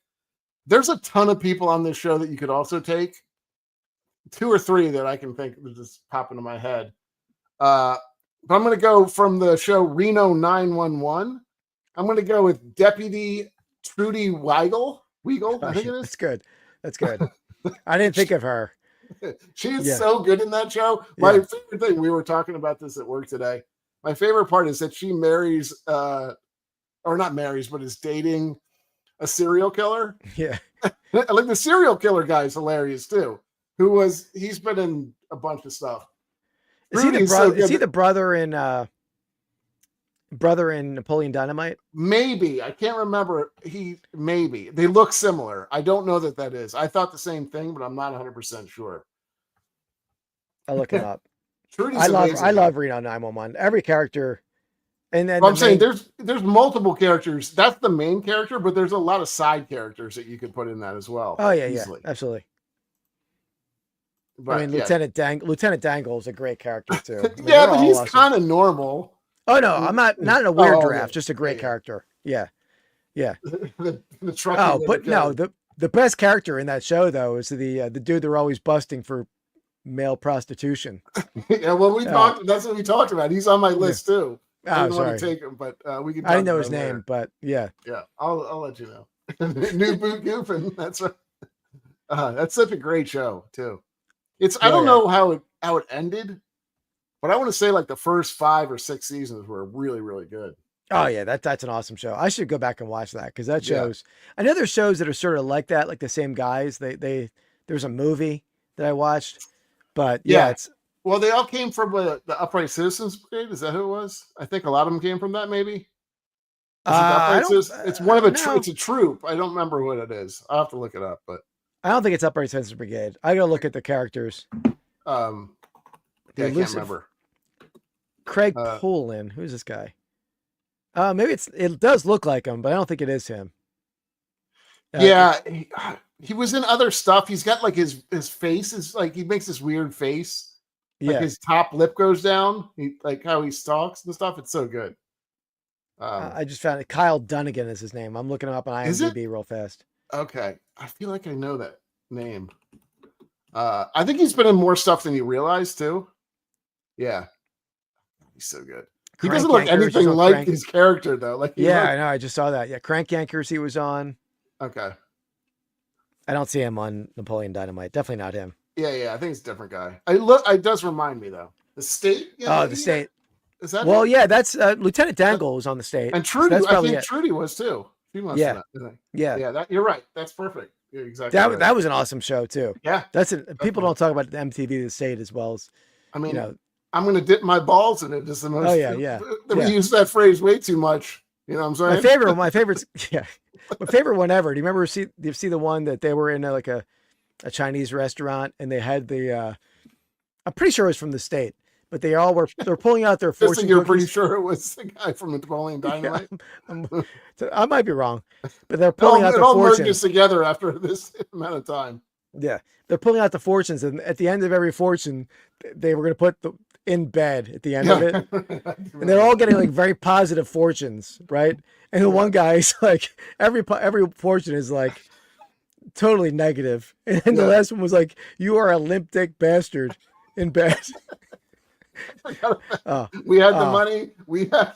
There's a ton of people on this show that you could also take. 2 or 3 that I can think that just pop into my head. But I'm going to go from the show Reno 911. I'm going to go with Deputy Trudy Weigel. I think it is. That's good. I didn't think of her. She's so good in that show. My favorite thing, we were talking about this at work today. My favorite part is that she marries, or not marries, but is dating a serial killer. Yeah. Like the serial killer guy is hilarious too. He's been in a bunch of stuff. Is he the brother in Napoleon Dynamite? Maybe. I can't remember. Maybe. They look similar. I don't know that is. I thought the same thing, but I'm not 100% sure. I'll look it up. Trudy's I love Reno 911. Every character. And then I'm saying there's multiple characters. That's the main character, but there's a lot of side characters that you could put in that as well. Oh yeah, easily. Yeah, absolutely. But, I mean, Lieutenant Dangle is a great character too. I mean, but he's kind of normal. Oh no, I'm not in a weird draft. Just a great character. Yeah. the truck. Oh, but no, the best character in that show though is the dude they're always busting for male prostitution. Yeah, well, that's what we talked about. He's on my list too. I didn't want to take him, but we can. I didn't know his name, but yeah. I'll let you know. New Boot Goofing. That's right. That's such a great show too. I don't know how it ended. But I want to say like the first 5 or 6 seasons were really, really good. Oh yeah, that's an awesome show. I should go back and watch that because that Yeah. shows. I know there's shows that are sort of like that, like the same guys. There's a movie that I watched, but yeah, Yeah. it's Well, they all came from the Upright Citizens Brigade. Is that who it was? I think a lot of them came from that. Maybe. Is it the I Upright don't. Citizens? It's one of a. No, It's a troop. I don't remember what it is. I'll have to look it up. But I don't think it's Upright Citizens Brigade. I gotta look at the characters. yeah, I can't Elusive. remember. Craig Polin. Who's this guy? Maybe it does look like him, but I don't think it is him. Yeah, he was in other stuff. He's got like his face is like he makes this weird face. Like yeah. his top lip goes down. He like how he stalks and stuff. It's so good. I just found it. Kyle Dunnigan is his name. I'm looking him up on Is it? IMDb real fast. Okay, I feel like I know that name. I think he's been in more stuff than you realize too. Yeah, he's so good. He Crank doesn't look Yankers, anything he's on like Crank. his character though. Like Yeah, I know. I just saw that. Yeah, Crank Yankers he was on. Okay. I don't see him on Napoleon Dynamite. Definitely not him. Yeah. I think it's a different guy. It does remind me though. The State. Oh, the State. Is that? Well, yeah, that's Lieutenant Dangle was on the State. And So Trudy. that's I probably think it. Trudy was too. She must. Yeah. Have, isn't Yeah. Yeah. That you're right. That's perfect. You're exactly. Right. That was an awesome show too. Yeah. People don't talk about the MTV The State as well as I mean, you know. I'm going to dip my balls in it. Just the most. Oh yeah. We use that phrase way too much. You know what I'm saying? My favorite one ever. Do you remember do you see the one that they were in like a Chinese restaurant and they had the I'm pretty sure it was from the State, but they're pulling out their fortune You're pretty cookies. sure it was the guy from Napoleon Dynamite. I might be wrong, but they're pulling out It their all fortunes. merges together after this amount of time. Yeah, they're pulling out the fortunes, and at the end of every fortune, they were going to put in bed at the end of it, and they're all getting like very positive fortunes, right? And the one guy's like every fortune is like totally negative, and the last one was like, "You are a limp dick bastard in bed." We had the money. We had.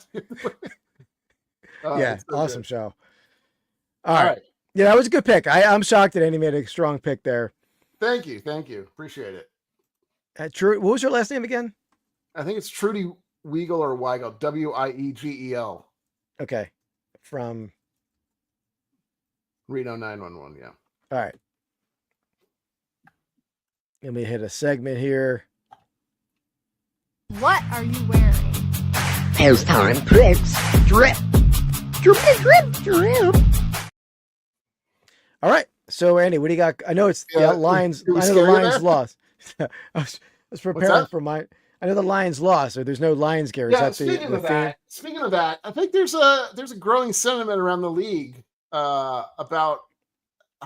Yeah, it's so awesome good. show. All right. Yeah, that was a good pick. I'm shocked that Andy made a strong pick there. Thank you. Appreciate it. True. What was your last name again? I think it's Trudy Weigel or Weigel. Wiegel. Okay. From Reno 911. Yeah. all right. Let me hit a segment here. What are you wearing? Pastime Picks. Drip. All right. So Andy, what do you got? I know it's the Lions. it was I know the scary Lions there? lost. I was preparing that? for my. I know the Lions lost, so there's no Lions gear. Is Yeah. that Speaking of that, I think there's a growing sentiment around the league about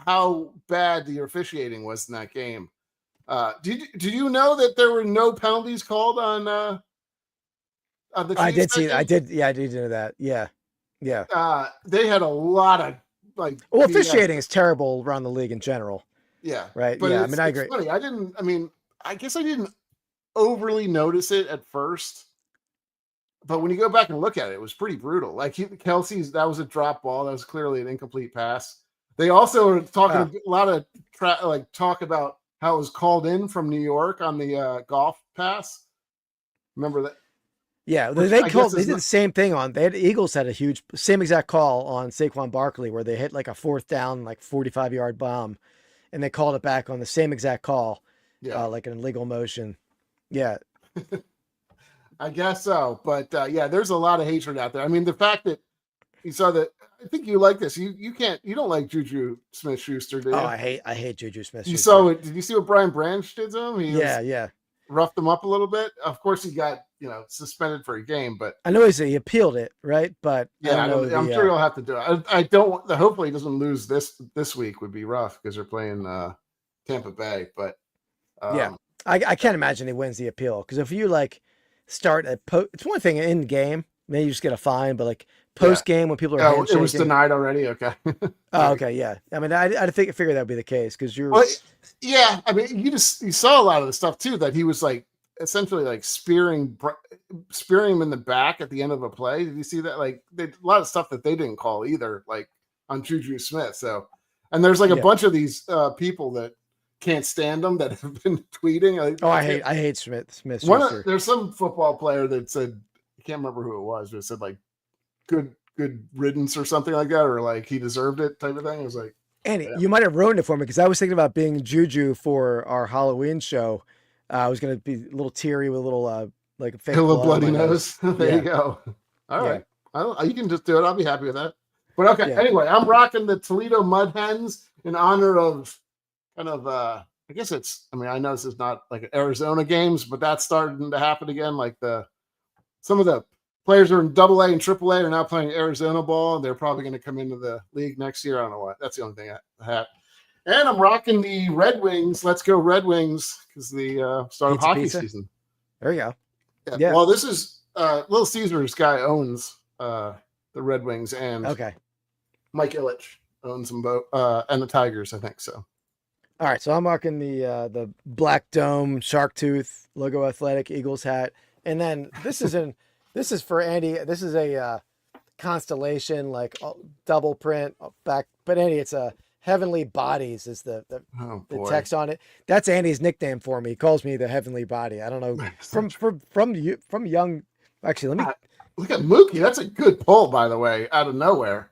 how bad the officiating was in that game. Did you know that there were no penalties called on the Chiefs? I did see that. I did know that. Yeah. They had a lot of like. Well, officiating is terrible around the league in general. Yeah. Right. But Yeah. it's I agree. Funny. I guess I didn't overly notice it at first, but when you go back and look at it, it was pretty brutal. Like Kelsey's, that was a drop ball. That was clearly an incomplete pass. They also are talking a lot of talk about how it was called in from New York on the golf pass. Remember that? Yeah, Which they I called. guess They is did not- the same thing on. Eagles had a huge same exact call on Saquon Barkley where they hit like a 4th down, like 45-yard bomb, and they called it back on the same exact call, like an illegal motion. Yeah, I guess so. But there's a lot of hatred out there. I mean, the fact that you saw that, I think you like this. You don't like Juju Smith-Schuster, do you? Oh, I hate Juju Smith. You saw it. Did you see what Brian Branch did to him? He roughed him up a little bit. Of course, he got suspended for a game, but I know he appealed it, right? But I'm sure he'll have to do it. I don't. Hopefully, he doesn't lose this week. Would be rough because they're playing Tampa Bay. But I can't imagine he wins the appeal because if you start it's one thing in game, maybe you just get a fine, but post game when people are handshaking, it was denied already. Okay. Oh, okay, yeah. I mean, I figure that would be the case because you're. Well, yeah, I mean, you saw a lot of the stuff too that he was essentially spearing him in the back at the end of a play. Did you see that? A lot of stuff that they didn't call either, on Juju Smith. So, and there's a bunch of these people that can't stand him that have been tweeting. Oh, I hate Smith. There's some football player that said, I can't remember who it was, but it said like good riddance or something like that, or like he deserved it type of thing. I was like, Andy, yeah. you might have ruined it for me because I was thinking about being Juju for our Halloween show. I was going to be a little teary with a little like a fake bloody nose. There Yeah. you go. All right. You can just do it. I'll be happy with that. But okay. Yeah. Anyway, I'm rocking the Toledo Mud Hens in honor of kind of, I guess I know this is not like Arizona games, but that's starting to happen again. Like some of the players are in AA and AAA are now playing Arizona ball, and they're probably going to come into the league next year. I don't know why. That's the only thing I have. And I'm rocking the Red Wings. Let's go Red Wings, because the start of hockey season. There you go. Yeah. Well, this is Little Caesars guy owns the Red Wings, and Mike Ilitch owns them both, and the Tigers, I think so. All right, so I'm rocking the black dome, shark tooth, logo athletic, Eagles hat, and then this is for Andy. This is a constellation, like double print back, but Andy, it's a Heavenly Bodies is the text on it. That's Andy's nickname for me. He calls me the Heavenly Body. I don't know from young. Actually, let me look at Mookie. That's a good pull, by the way, out of nowhere.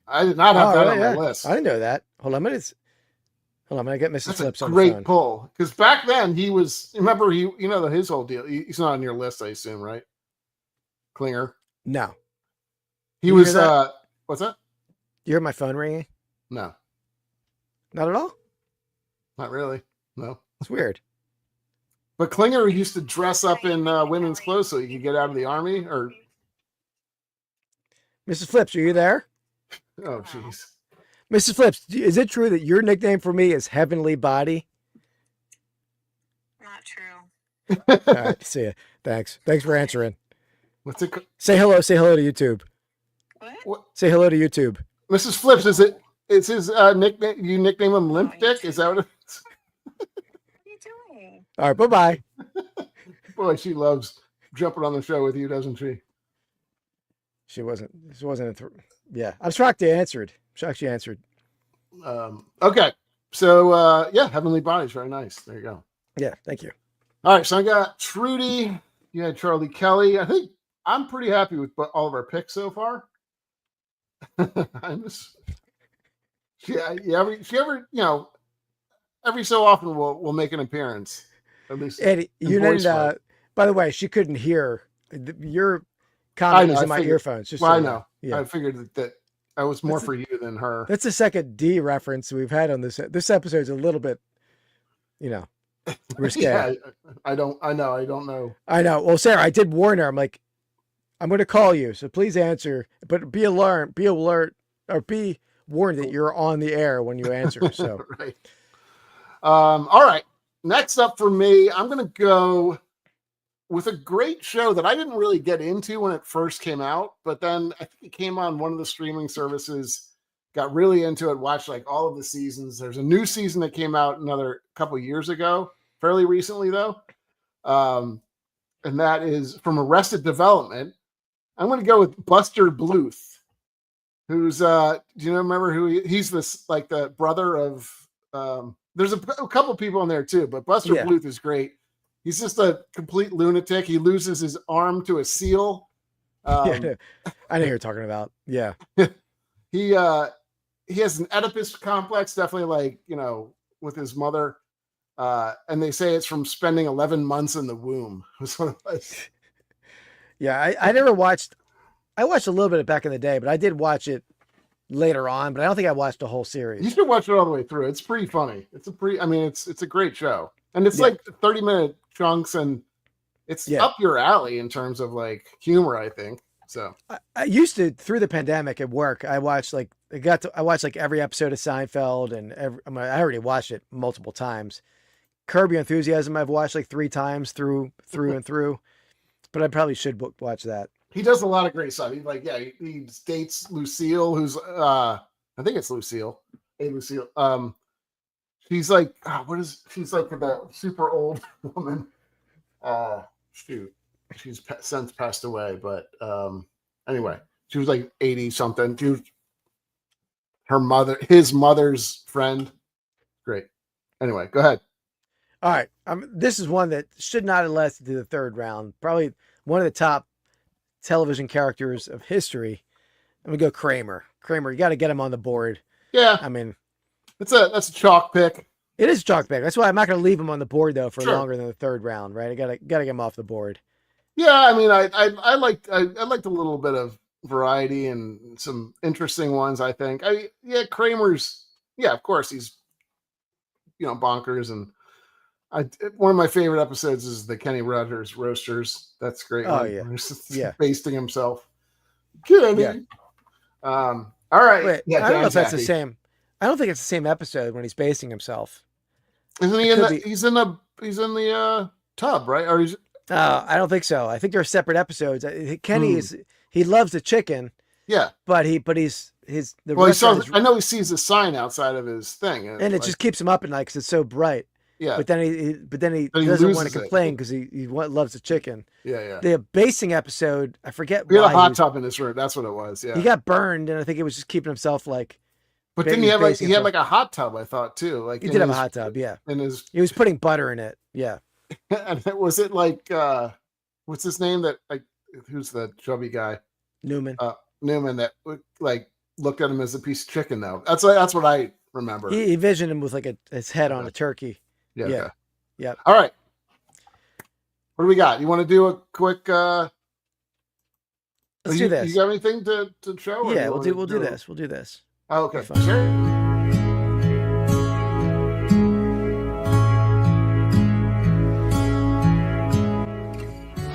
I did not have that on my list. I didn't know that. Hold on, I'm gonna get Mrs. Flips on the phone. Great pull, because back then he was. Remember, his whole deal. He's not on your list, I assume, right? Klinger. No. He was. What's that? You hear my phone ringing? No. Not at all? Not really. No. It's weird. But Klinger used to dress up in women's clothes so he could get out of the army. Or Mrs. Flips, are you there? Oh, jeez. Mrs. Flips, is it true that your nickname for me is Heavenly Body? Not true. All right, see ya. Thanks for answering. What's it? Say hello to YouTube. What? Say hello to YouTube. Mrs. Flips, is his nickname? You nickname him Limp Dick? Is that what it is? What are you doing? All right, bye-bye. Boy, she loves jumping on the show with you, doesn't she? She wasn't. Yeah, I'm shocked they answered. She answered. Okay, so Heavenly Bodies, very nice. There you go. Yeah, thank you. All right, so I got Trudy. You had Charlie Kelly. I think I'm pretty happy with all of our picks so far. Every so often will make an appearance. At least, Eddie, you didn't. By the way, she couldn't hear your comment was in my earphones. Just I know. Yeah. I figured that I was more for you than her. That's the second D reference we've had on this. This episode's a little bit, risque. Yeah, I know. I don't know. I know. Well, Sarah, I did warn her. I'm like, I'm going to call you, so please answer. But be alert, or be warned that you're on the air when you answer. So, right. All right. Next up for me, I'm going to go with a great show that I didn't really get into when it first came out, but then I think it came on one of the streaming services, got really into it, watched like all of the seasons. There's a new season that came out another couple years ago, fairly recently though. And that is from Arrested Development. I'm going to go with Buster Bluth, who's, do you remember who he's this, like the brother of, there's a couple people in there too, but Buster Bluth is great. He's just a complete lunatic. He loses his arm to a seal. I know who you're talking about. Yeah. He has an Oedipus complex, definitely like, with his mother. And they say it's from spending 11 months in the womb. Was what it was. Yeah. I never watched, I watched a little bit back in the day, but I did watch it later on, but I don't think I watched the whole series. You should watch it all the way through. It's pretty funny. It's a great show. And it's like 30-minute chunks, and it's up your alley in terms of like humor, I think. So I used to, through the pandemic at work, I watched like every episode of Seinfeld, and I already watched it multiple times. Curb Your Enthusiasm I've watched like 3 times through and through, but I probably should watch that. He does a lot of great stuff. He's like, he dates Lucille, who's I think it's Lucille. Hey, Lucille. She's like, she's like the super old woman. She's since passed away, but anyway, she was like 80 something. She was his mother's friend. Great. Anyway, go ahead. All right. This is one that should not have lasted to the third round. Probably one of the top television characters of history. I'm going to go Kramer. Kramer, you got to get him on the board. Yeah. I mean, that's a chalk pick. It is chalk pick. That's why I'm not going to leave him on the board, though, for Sure. longer than the third round, right? I got to get him off the board. Yeah, I mean, I liked a little bit of variety and some interesting ones, I think. Kramer's, of course, he's, bonkers. And one of my favorite episodes is the Kenny Rogers Roasters. That's a great. Oh, one. yeah. Yeah. Basting himself. Kenny. Yeah. All right. Wait, yeah, I don't know if that's the happy. same. I don't think it's the same episode when he's basting himself. Isn't he It in could the, be. he's in the tub, right? Or he's I don't think so. I think they're separate episodes. Kenny he loves the chicken, yeah. but the Well, restaurant is, I know he sees the sign outside of his thing, and it just keeps him up at night because it's so bright. yeah, But then he But he doesn't want loses to it. complain because he loves the chicken. yeah. The basting episode, I forget We had why a hot he was- tub in this room. That's what it was. Yeah, he got burned, and I think it was just keeping himself like. but didn't he have like basting he had himself. like a hot tub? I thought too. Like He in did have a his- hot tub, yeah. In his He was putting butter in it, yeah. and was it like what's his name? That like who's the chubby guy? Newman. Newman that like looked at him as a piece of chicken though. That's what I remember. He envisioned him with like his head on a turkey. yeah. yeah. Okay. Yep. All right. What do we got? You want to do a quick? Let's do this. You got anything to show? or Yeah, you we'll wanna do this. We'll do this. Oh, okay. Fine. Sure.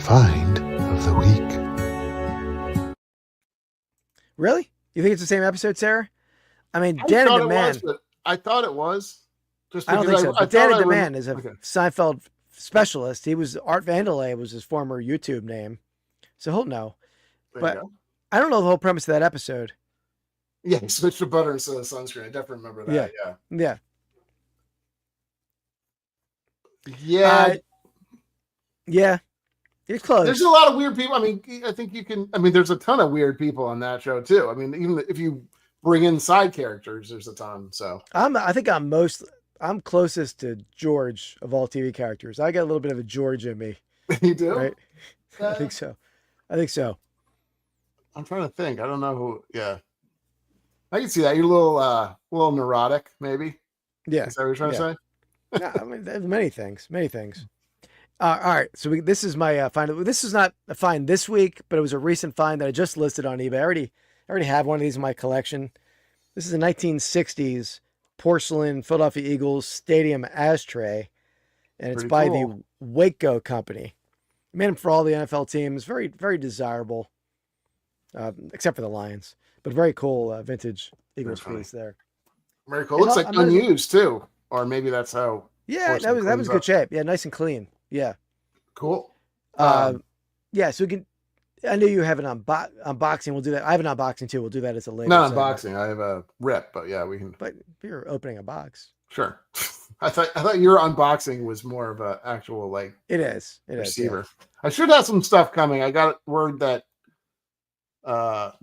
Find of the week. Really? You think it's the same episode, Sarah? I mean, I Danny thought the it Man. was, but I thought it was. Just I don't because think so. I But Danny thought the I Man is a okay. Seinfeld specialist. He was Art Vandelay was his former YouTube name, so he'll know. There but- you go. I don't know the whole premise of that episode. Yeah, he switched to butter instead of sunscreen. I definitely remember that. Yeah. Yeah. Yeah. You're close. There's a lot of weird people. I mean, I think you can. I mean, there's a ton of weird people on that show too. I mean, even if you bring in side characters, there's a ton. So I think I'm closest to George of all TV characters. I got a little bit of a George in me, you do. right? I think so. I'm trying to think. I don't know who. Yeah, I can see that. You're a little neurotic, maybe. Yeah. Is that what you're trying to say? Yeah, I mean, there's many things. All right. So this is my find. This is not a find this week, but it was a recent find that I just listed on eBay. I already have one of these in my collection. This is a 1960s porcelain Philadelphia Eagles stadium ashtray, and it's Pretty by cool. the Waco company. Made them for all the NFL teams. Very, very desirable, except for the Lions. But very cool vintage Eagles funny. piece there. Very cool. And Looks like I'm gonna- unused too, or maybe that's how. Yeah, Porcelain that was cleans good up. shape. Yeah, nice and clean. Yeah. Cool. Yeah, so we can. I knew you have an unboxing. We'll do that. I have an unboxing too. We'll do that as a later. Not segment. unboxing. I have a rip, but yeah, we can. But you're opening a box. Sure. I thought your unboxing was more of an actual like It is. It is. Yeah. receiver. I should have some stuff coming. I got word that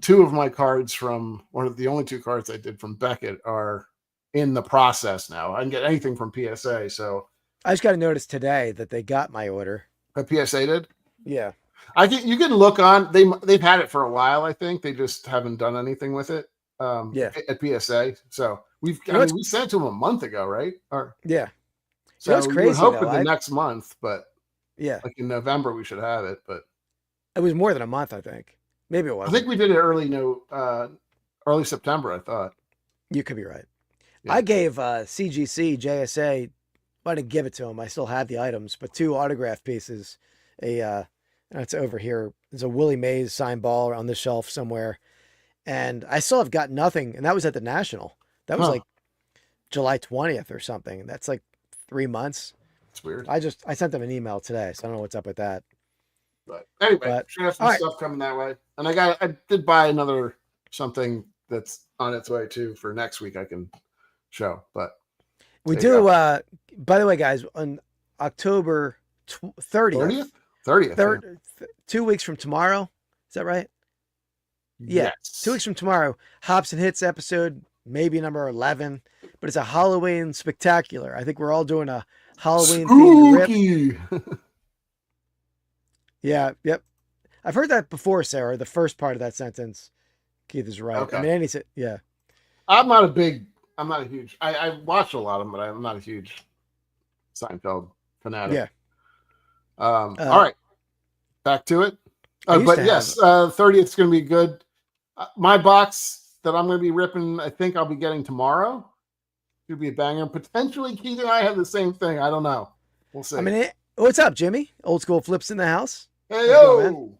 two of my cards from one of the only two cards I did from Beckett are in the process now. I can get anything from PSA. So I just got to notice today that they got my order. a PSA did. Yeah. You can look on. They've had it for a while. I think they just haven't done anything with it. Yeah. At PSA. So we sent it to them a month ago, right? Or Yeah. so it's we crazy, would hope though. in the next month, but Yeah. like in November we should have it. But It was more than a month, I think. Maybe it I was. think we did it early September. I thought. You could be right. Yeah. I gave CGC, JSA, I didn't give it to him. I still have the items, but two autograph pieces. It's over here. There's a Willie Mays signed ball on the shelf somewhere. And I still have got nothing. And that was at the National. That was Huh. like July 20th or something. That's like 3 months. It's weird. I sent them an email today, so I don't know what's up with that. But anyway, But- should have some all right. stuff coming that way. And I did buy another something that's on its way too for next week. I can show, but We There you do, by the way, guys, on October 30th, 30th. 2 weeks from tomorrow. Is that right? Yeah, Yes. 2 weeks from tomorrow, Hops and Hits episode maybe number 11, but it's a Halloween spectacular. I think we're all doing a Halloween themed rip. Spooky. Yeah, yep. I've heard that before, Sarah. The first part of that sentence. Keith is right. Okay. I mean, yeah. I'm not a huge, I watch a lot of them, but I'm not a huge Seinfeld fanatic. Yeah. All right. Back to it. I used But to yes, 30th is going to be good. My box that I'm going to be ripping, I think I'll be getting tomorrow. Could be a banger. Potentially, Keith and I have the same thing. I don't know. We'll see. I mean, what's up, Jimmy? Old school flips in the house. Hey, yo,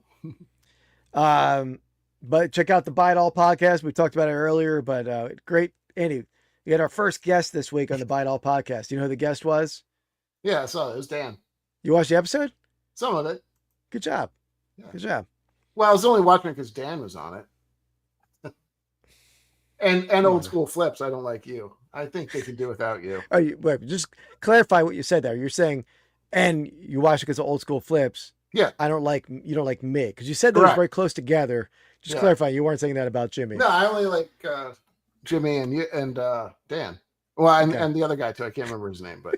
yo. But check out the Buy It All podcast. We talked about it earlier, but great. Andy, we had our first guest this week on the Buy It All podcast. You know who the guest was? Yeah, I saw it. It was Dan. You watched the episode? Some of it. Good job. Yeah. Good job. Well, I was only watching it because Dan was on it. and old school flips. I don't like you. I think they can do without you. Wait, just clarify what you said there. You're saying, and you watch it because of old school flips. Yeah. You don't like me because you said they were very close together. Just clarify, you weren't saying that about Jimmy. No, I only like Jimmy and you and Dan. Well, and the other guy too. I can't remember his name, but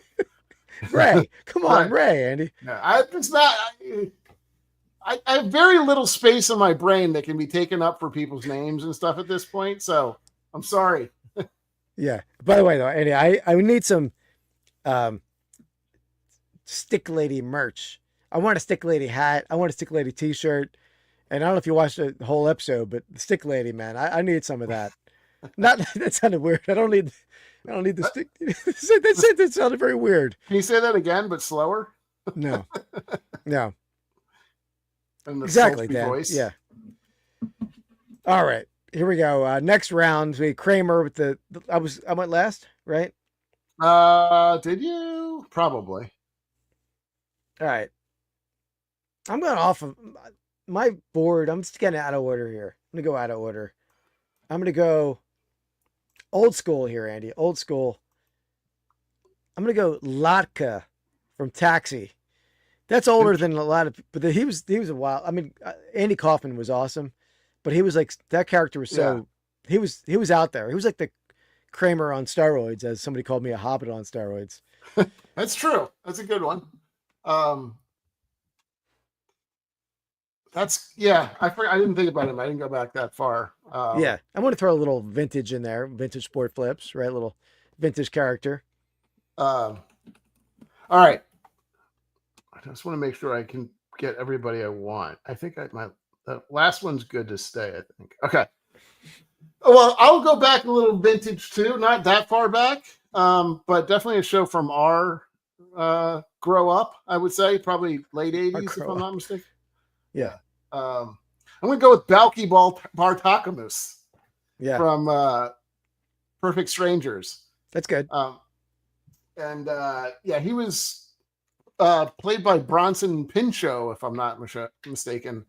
Ray. Come on, Ray, Andy. No, it's not. I have very little space in my brain that can be taken up for people's names and stuff at this point. So I'm sorry. Yeah. By the way, though, Andy, I need some Stick Lady merch. I want a Stick Lady hat. I want a Stick Lady T-shirt. And I don't know if you watched the whole episode, but the Stick Lady, man, I need some of that. Not that sounded weird. I don't need the stick. That sounded very weird. Can you say that again, but slower? No. No. Exactly, Dan. Voice. Yeah. All right. Here we go. Next round, we Kramer with I went last, right? Did you? Probably. All right. I'm going off of my board. I'm just getting out of order here. I'm going to go out of order. I'm going to go old school here, Andy. Old school. I'm going to go Latka from Taxi. That's older than a lot of, but he was a while. I mean, Andy Kaufman was awesome, but he was like, that character was so, he was out there. He was like the Kramer on steroids, as somebody called me, a Hobbit on steroids. That's true. That's a good one. I didn't think about him. I didn't go back that far. Yeah. I want to throw a little vintage in there, vintage sport flips, right? A little vintage character. All right. I just want to make sure I can get everybody I want. I think the last one's good to stay, I think. Okay. Well, I'll go back a little vintage too, not that far back, but definitely a show from our grow up, I would say, probably late 80s, if I'm not mistaken. Yeah. I'm going to go with Balky Bartakamus from Perfect Strangers. That's good. He was played by Bronson Pinchot, if I'm not mistaken.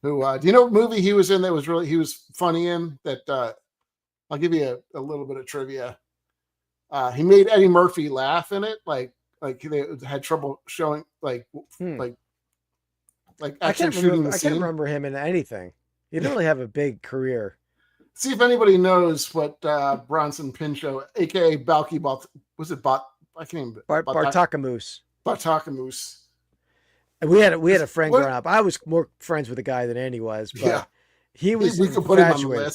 Who do you know what movie he was in that was he was funny in? That I'll give you a little bit of trivia. He made Eddie Murphy laugh in it, like they had trouble showing like actually shooting the scene. I can't remember him in anything. He didn't really have a big career. See if anybody knows what Bronson Pinchot, aka Balky Bartakamus. Bartakamus. And we had a friend growing up. I was more friends with the guy than Andy was, but he was infatuated.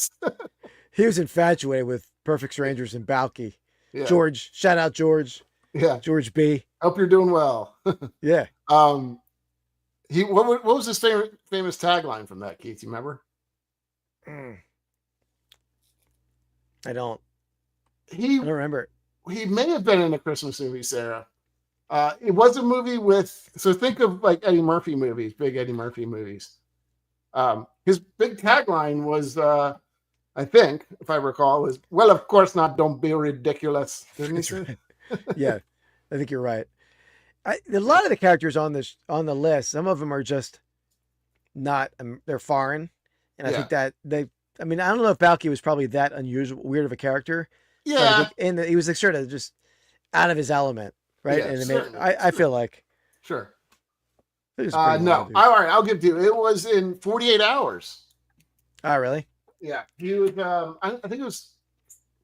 He was infatuated with Perfect Strangers and Balky. Yeah. George, shout out George. Yeah, George B. Hope you're doing well. Yeah. What was his famous tagline from that, Keith? You remember? I don't remember. He may have been in a Christmas movie, Sarah. It was a movie so think of like Eddie Murphy movies, big Eddie Murphy movies. His big tagline was, I think, if I recall, was, well, of course not, don't be ridiculous. Didn't he say? Yeah, I think you're right. A lot of the characters on the list, some of them are just not, they're foreign. And I think that I don't know if Balky was probably that weird of a character. Yeah. He was like sort of just out of his element. Right. Yeah, and I feel like. Sure. No. All right. I'll give it to you. It was in 48 Hours. Oh, really? Yeah. He was, I think it was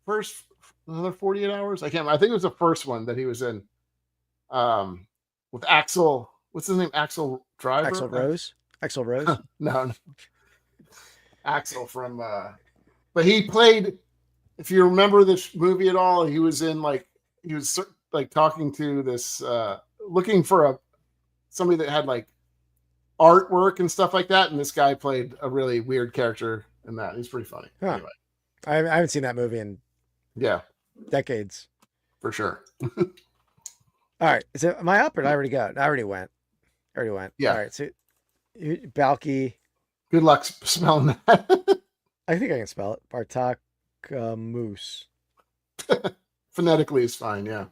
first another 48 hours? I can't remember. I think it was the first one that he was in. With Axel, what's his name? Axel Driver? Axel Rose. Axel Rose. No. Axel from but he played, if you remember this movie at all, he was in he was like talking to this looking for somebody that had like artwork and stuff like that, and this guy played a really weird character in that. He's pretty funny. Huh. Anyway. I haven't seen that movie in decades. For sure. All right. So am I up or did I already go? I already went. Yeah. All right. So Balky. Good luck spelling that. I think I can spell it. Bartok Moose. Phonetically is fine, yeah.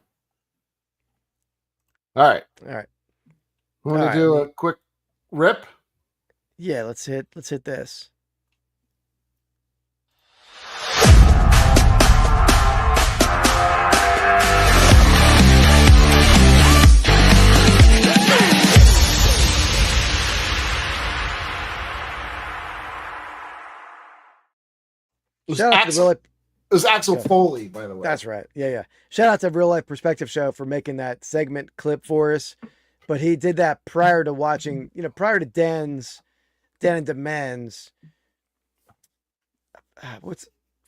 All right. All right. We want All to right. do a quick rip. Yeah, let's hit this. It was Axel Foley, by the way. That's right. Yeah. Shout out to Real Life Perspective Show for making that segment clip for us. But he did that prior to watching, prior to Dan and Demand's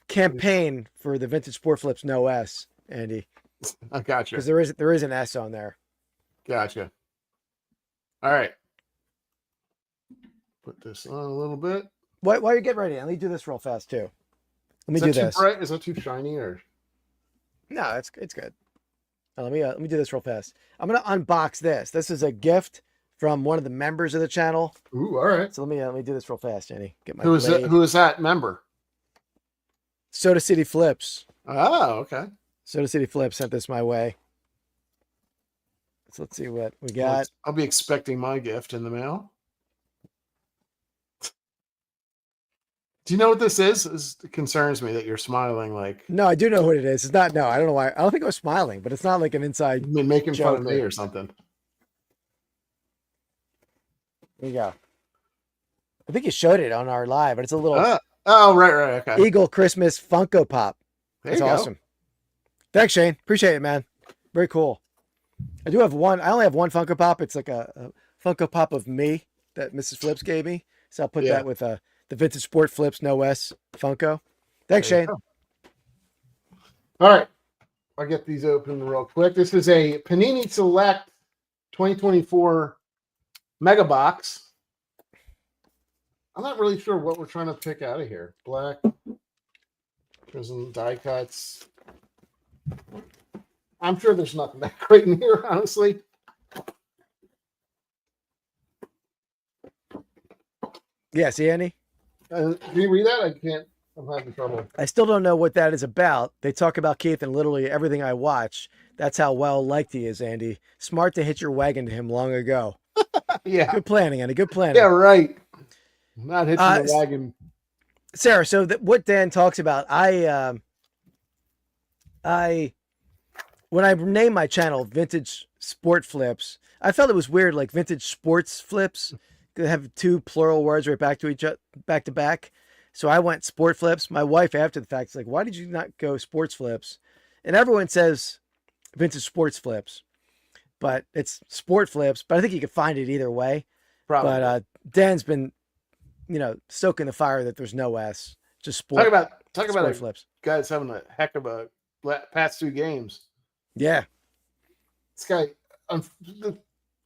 campaign for the Vintage Sport Flips No S, Andy. I gotcha. Because there is an S on there. Gotcha. All right. Put this on a little bit. While you get ready, let me do this real fast too. Let me do this. Too bright? Is that too shiny or? No, it's good. Let me do this real fast. I'm gonna unbox this. This is a gift from one of the members of the channel. Ooh, all right. So let me do this real fast, Andy. Get my Who is that member? Soda City Flips. Oh, okay. Soda City Flips sent this my way. So let's see what we got. I'll be expecting my gift in the mail. Do you know what this is? It concerns me that you're smiling like. No, I do know what it is. It's not. No, I don't know why. I don't think I was smiling, but it's not like an inside. You've been making fun of me joke or something. There you go. I think you showed it on our live, but it's a little right. Okay. Eagle Christmas Funko Pop. There That's you go. awesome. Thanks, Shane. Appreciate it, man. Very cool. I do have one. I only have one Funko Pop. It's like a Funko Pop of me that Mrs. Flips gave me. So I'll put that with the Vintage Sport Flips No S Funko. Thanks, There you Shane. go. All right. I'll get these open real quick. This is a Panini Select 2024 Mega Box. I'm not really sure what we're trying to pick out of here. Black, prison die cuts. I'm sure there's nothing that great in here, honestly. Yeah, see, Andy? Can you read that? I can't. I'm having trouble. I still don't know what that is about. They talk about Keith in literally everything I watch. That's how well liked he is, Andy. Smart to hitch your wagon to him long ago. Yeah. Good planning, Andy. Good planning. Yeah, right. Not hitching the wagon. Sarah, so what Dan talks about, when I named my channel Vintage Sport Flips, I felt it was weird, like Vintage Sports Flips. They have two plural words right back to each other, back to back. So I went Sport Flips. My wife, after the fact, is like, "Why did you not go Sports Flips?" And everyone says Vintage Sports Flips, but it's Sport Flips. But I think you can find it either way. Probably. But Dan's been, stoking the fire that there's no S, just sport. Talk about Flips. Guys having a heck of a past two games. Yeah. This guy,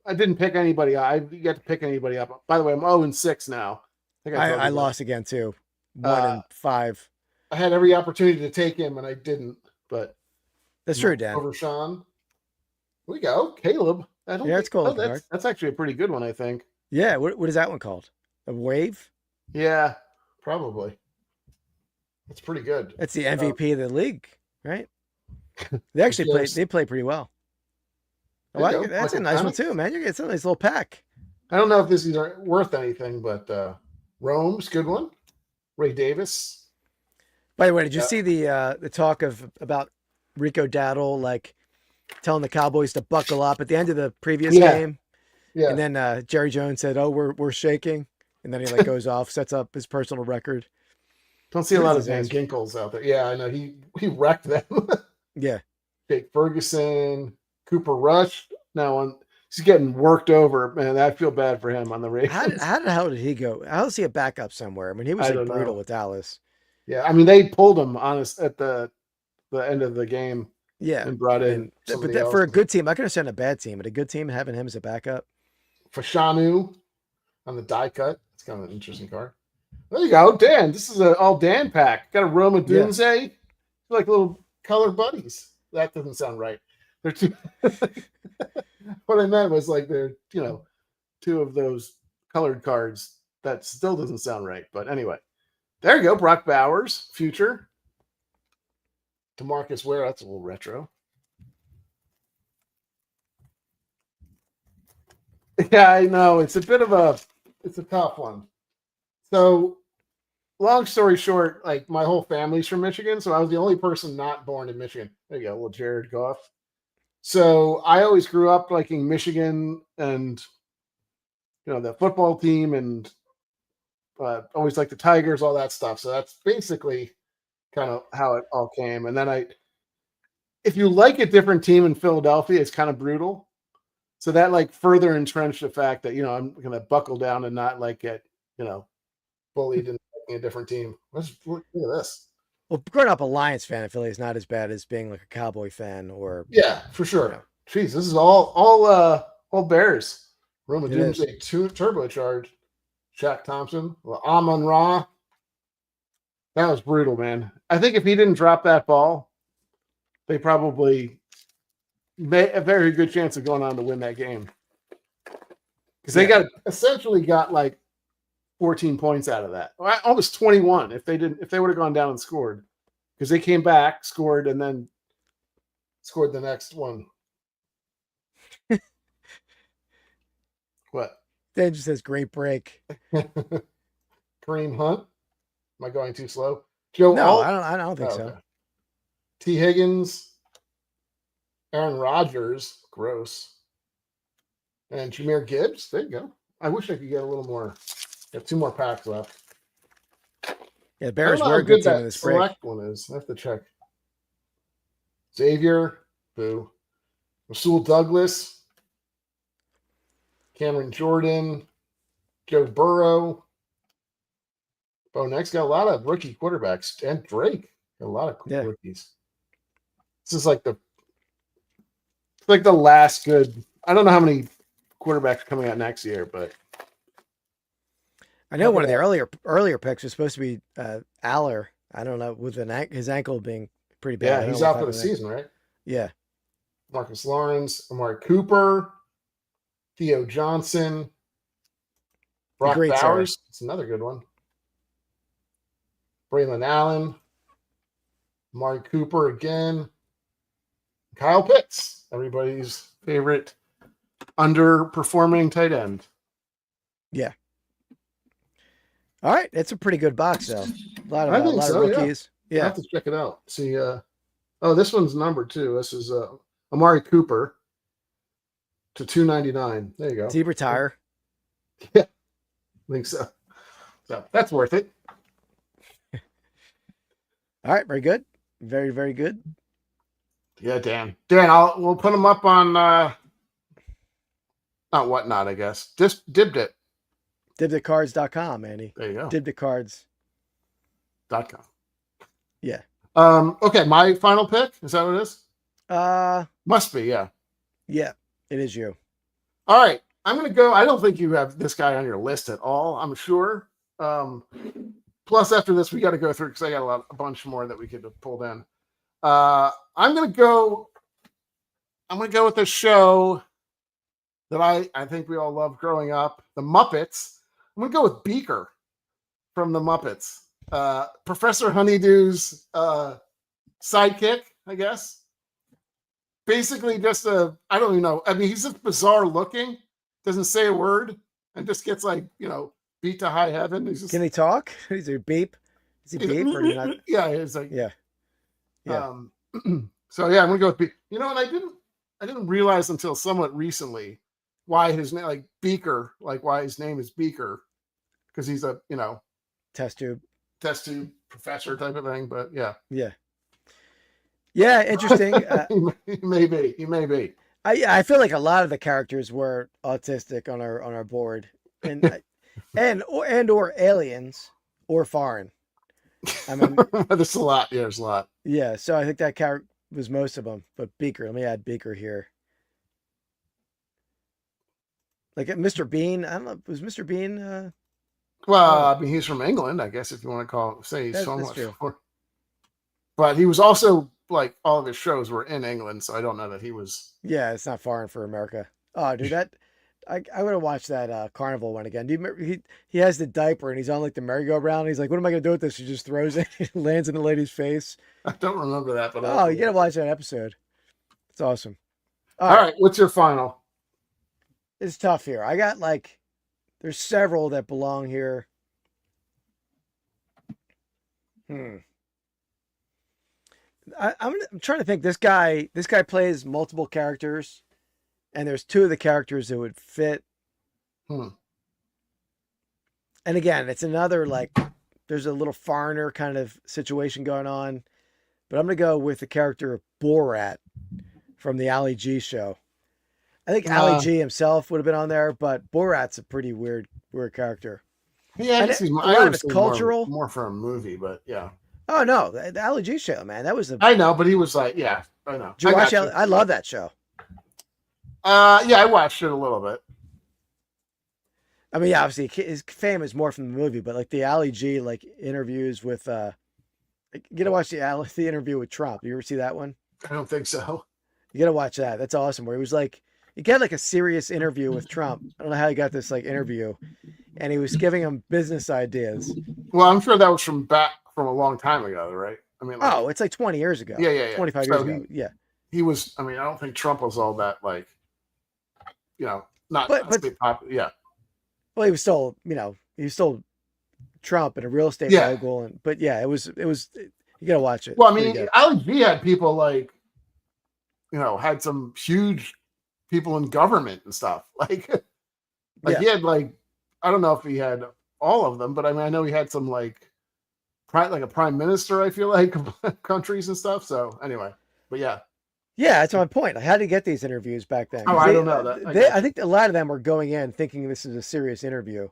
I didn't pick anybody. I got to pick anybody up. By the way, I'm 0-6 now. I lost again too. 1-5. I had every opportunity to take him and I didn't. But That's true, Dan. Over Sean. Here we go, Caleb. It's cool. That's actually a pretty good one, I think. Yeah. What is that one called? A wave? Yeah, probably. It's pretty good. That's the MVP of the league, right? They actually play pretty well. There you go. That's a Michael nice one Pennants. too, man. You get a nice little pack. I don't know if this is worth anything, but Rome's good one. Ray Davis. By the way, did you see the talk about Rico Dowdle like telling the Cowboys to buckle up at the end of the previous game? Yeah. And then Jerry Jones said, "Oh, we're shaking," and then he like goes off, sets up his personal record. Don't see a What lot is of his Van Ginkles out there. Yeah, I know. He wrecked them. Yeah. Jake Ferguson, Cooper Rush. Now he's getting worked over. Man, I feel bad for him on the Ravens. How the hell did he go? How is he a backup somewhere? I mean, he was I like don't brutal know. with Dallas. Yeah, I mean they pulled him honest at the end of the game. Yeah. And brought in but somebody that, else. for a good team, I can understand a bad team, but a good team having him as a backup. Fashanu on the die cut. It's kind of an interesting card. There you go, Dan. This is an all Dan pack. Got a Roma Yeah. Dunze. Like little color buddies. That doesn't sound right. They're two. What I meant was like they're, two of those colored cards. That still doesn't sound right. But anyway, there you go. Brock Bowers, future. DeMarcus Ware. That's a little retro. Yeah, I know. It's a tough one. So, long story short, like my whole family's from Michigan, so I was the only person not born in Michigan. There you go, little Jared Goff. So I always grew up liking Michigan and the football team, and always liked the Tigers, all that stuff. So that's basically kind of how it all came. And then if you like a different team in Philadelphia, it's kind of brutal. So that like further entrenched the fact that, I'm going to buckle down and not like get, bullied in a different team. Look at this. Well, growing up a Lions fan in Philly is not as bad as being like a Cowboy fan or. Yeah, for sure. Jeez, this is all Bears. Roma Doomsday turbocharged. Shaq Thompson, Amon Ra. That was brutal, man. I think if he didn't drop that ball, they probably made a very good chance of going on to win that game. Because they essentially got like 14 points out of that. Almost 21 if they would have gone down and scored. Because they came back, scored, and then scored the next one. What? Dan just says great break. Kareem Hunt. Am I going too slow? Joe No, Alt? I don't think so. Okay. T. Higgins. Aaron Rodgers. Gross. And Jahmyr Gibbs. There you go. I wish I could get a little more. I have 2 more packs left. Yeah, the Bears I don't know were how a good good team in that this break. select one is. I have to check. Xavier. Boo. Rasul Douglas. Cameron Jordan. Joe Burrow. Bo Nix got a lot of rookie quarterbacks. And Drake. Got a lot of cool rookies. This is like the last good. I don't know how many quarterbacks are coming out next year, but I know one of the earlier picks was supposed to be Aller. I don't know, with his ankle being pretty bad. yeah, he's out for the season, right? Yeah. Marcus Lawrence, Amari Cooper, Theo Johnson, Brock Bowers. It's another good one. Braylon Allen, Amari Cooper again, Kyle Pitts, everybody's favorite underperforming tight end. Yeah. All right, it's a pretty good box, though. A lot of rookies. Yeah. I have to check it out. See, this one's numbered too. This is Amari Cooper to $299. There you go. Did he retire? Yeah, I think so. So that's worth it. All right, very good. Very, very good. Yeah, Dan, we'll put them up on not Whatnot, I guess. Just Dibbed it. Dibditcards.com, Andy. There you go. Dibditcards.com. Yeah. Okay, my final pick. Is that what it is? Must be, yeah. Yeah, it is you. All right. I'm gonna go. I don't think you have this guy on your list at all, I'm sure. Plus, after this, we got to go through because I got a bunch more that we could have pulled in. I'm gonna go with a show that I think we all loved growing up, The Muppets. I'm gonna go with Beaker from The Muppets. Professor Honeydew's sidekick, I guess. Basically just I don't even know. I mean, he's just bizarre looking, doesn't say a word, and just gets beat to high heaven. He's just, Can he talk? Is he beep? Is he beep or not? Yeah, it's like yeah. So yeah, I'm gonna go with Beaker. You know, and I didn't realize until somewhat recently why his name why his name is Beaker, because he's a test tube professor type of thing, but yeah. Yeah, interesting. He may be. I feel like a lot of the characters were autistic on our board, and or aliens or foreign. I mean, there's a lot. Yeah, there's a lot. yeah. So I think that character was most of them. But Beaker, let me add Beaker here. Like Mr. Bean, I don't know. Was Mr. Bean? Well, I mean, he's from England, I guess, if you want to say he's That's somewhat. true. But he was also like all of his shows were in England, so I don't know that he was. Yeah, it's not foreign for America. Oh, dude, I would have watched that Carnival one again. Do you remember, he has the diaper and he's on like the merry-go-round. And he's like, "What am I gonna do with this?" He just throws it. It lands in the lady's face. I don't remember that, but Oh, you gotta watch that episode. It's awesome. All right, what's your final? It's tough here. I got there's several that belong here. I'm trying to think. This guy plays multiple characters, and there's two of the characters that would fit. And again, it's another there's a little foreigner kind of situation going on, but I'm gonna go with the character of Borat from the Ali G show. I think Ali G himself would have been on there, but Borat's a pretty weird character. Yeah, I guess a lot of it's cultural. More for a movie, but yeah. Oh no, the Ali G show, man, that was I know, but he was like, yeah, I know. Did you watch it? I love that show. Yeah, I watched it a little bit. I mean, yeah, obviously his fame is more from the movie, but the Ali G interviews with you gotta watch the interview with Trump. You ever see that one? I don't think so. You gotta watch that. That's awesome. Where he was he got a serious interview with Trump. I don't know how he got this interview, and he was giving him business ideas. Well, I'm sure that was from a long time ago, right? I mean, it's 20 years ago. Yeah. 25 years ago. Yeah. He was. I mean, I don't think Trump was all that not. But yeah. Well, he was still Trump and a real estate mogul, but yeah, it was. You gotta watch it. Well, I mean, Ali G had people had some huge people in government and stuff. He had I don't know if he had all of them, but I mean, I know he had some a prime minister, I feel like, countries and stuff. So anyway, but yeah. Yeah, that's my point. How did he get these interviews back then? Oh, I don't know that. I think a lot of them were going in thinking this is a serious interview.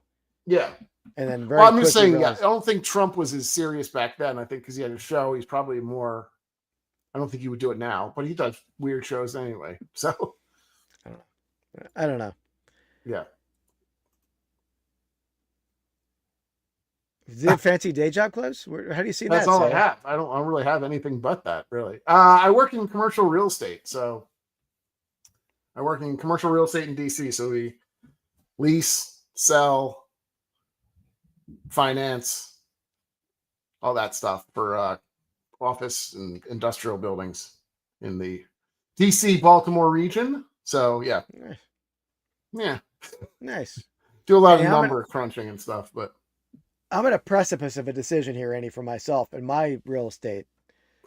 Yeah. And then I'm just saying, I don't think Trump was as serious back then. I think because he had a show, he's probably more. I don't think he would do it now, but he does weird shows anyway. So I don't know. Yeah. Did fancy day job close? How do you see that? That's all I have. I don't really have anything but that, really. I work in commercial real estate, so I work in commercial real estate in DC. So we lease, sell, finance, all that stuff for office and industrial buildings in the DC Baltimore region. So yeah. Nice. Do a lot of number crunching and stuff, but I'm at a precipice of a decision here, Andy, for myself and my real estate.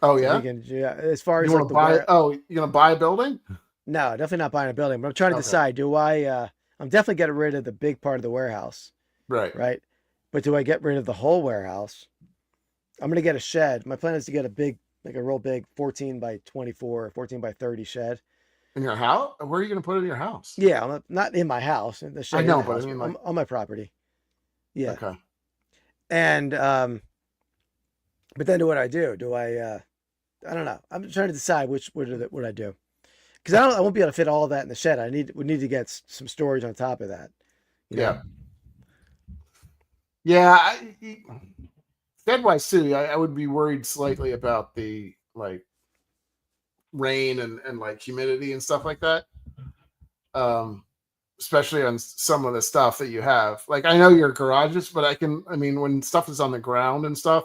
Oh yeah. As far as you want to buy, you're gonna buy a building? No, definitely not buying a building. But I'm trying to decide: do I? I'm definitely getting rid of the big part of the warehouse. Right. But do I get rid of the whole warehouse? I'm gonna get a shed. My plan is to get a real big 14 by 24, 14 by 30 shed. In your house? Where are you gonna put it in your house? Yeah, I'm not in my house. The shed. I know, but I mean, on my property. Yeah. Okay. And but then what do I do? Do I don't know. I'm trying to decide what I do, because I won't be able to fit all of that in the shed. We need to get some storage on top of that. Yeah. Yeah. Shed-wise too, I would be worried slightly about the rain and humidity and stuff like that. Especially on some of the stuff that you have. I know your garages, but when stuff is on the ground and stuff,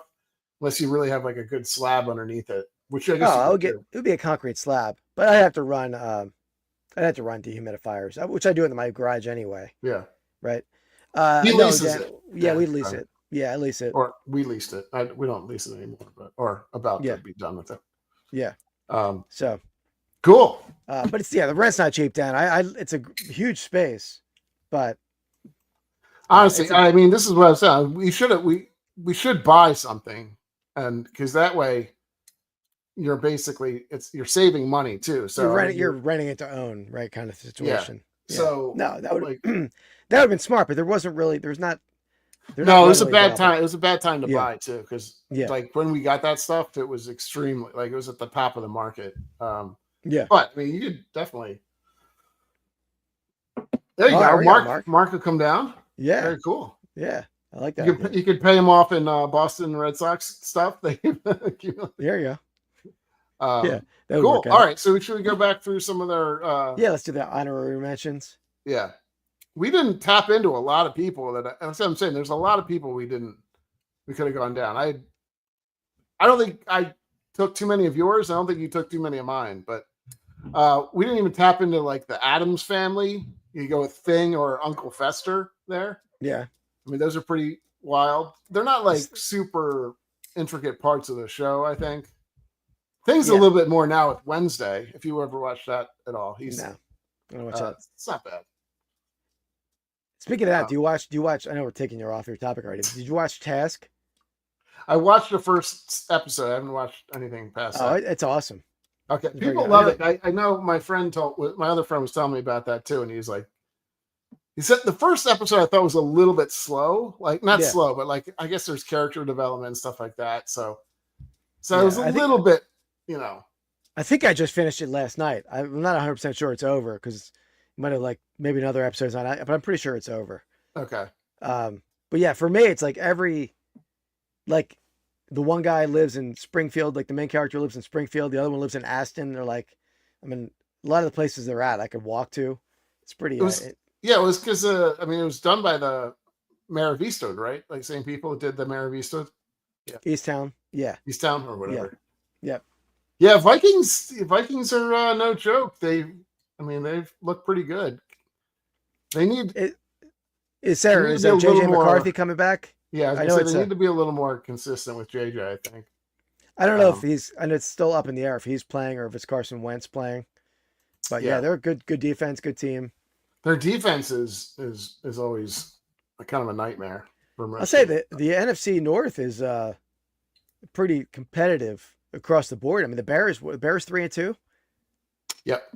unless you really have a good slab underneath it, which I guess it would be a concrete slab, but I'd have to run dehumidifiers, which I do in my garage anyway. Yeah. Right. He leases it. Yeah, we lease it. Yeah, I lease it. Or we leased it. We don't lease it anymore, or about to be done with it. Yeah. So cool. But the rent's not cheap down. It's a huge space, but honestly, this is what I'm saying. We should buy something and because that way you're basically you're saving money too. So you're renting it to own, right? Kind of situation. Yeah. So no, that would like, that would have been smart, but there wasn't really. There's not. no, it was a readily bad available. time. It was a bad time to Yeah. buy too, because Yeah. like when we got that stuff, it was extremely like it was at the top of the market. Yeah. But I mean, you could definitely. There you Oh, go. there we go, Mark could come down. Yeah. Very cool. Yeah. I like that. You could pay him off in Boston Red Sox stuff. There you go. Yeah. That would Cool. work out. All right. So should we go back through some of their? Yeah. Let's do the honorary mentions. Yeah. We didn't tap into a lot of people that's what I'm saying. There's a lot of people we could have gone down. I don't think I took too many of yours. I don't think you took too many of mine, but we didn't even tap into like the Addams family. You go with Thing or Uncle Fester there. Yeah. I mean, those are pretty wild. They're not like super intricate parts of the show, I think. Thing's a little bit more now with Wednesday, if you ever watched that at all. No. I don't watch that. It's not bad. Speaking of that, do you watch I know we're taking you off your topic already. Did you watch Task? I watched the first episode. I haven't watched anything past that. It's awesome. Okay. It's People very love good. it. I know my other friend was telling me about that too. And he said the first episode I thought was a little bit slow, like not slow, but like, I guess there's character development and stuff like that. So it was a little bit, I think I just finished it last night. I'm not 100% sure it's over because you might have like maybe another episode's on it, but I'm pretty sure it's over. Okay. But yeah, for me, it's like the one guy lives in Springfield, like the main character lives in Springfield. The other one lives in Aston. They're like, I mean, a lot of the places they're at, I could walk to. It's pretty. It was because it was done by the Maravista, right? Like same people who did the Maravista. Yeah. Easttown. Yeah. Easttown or whatever. Yep. Yeah. Vikings are no joke. They've looked pretty good. They need. Is there be a JJ little more- McCarthy coming back? Yeah, I know they need to be a little more consistent with JJ, I think. I don't know if and it's still up in the air if he's playing or if it's Carson Wentz playing. But yeah, they're a good defense, good team. Their defense is always kind of a nightmare. I'll say that the NFC North is pretty competitive across the board. I mean, the Bears 3-2. Yep.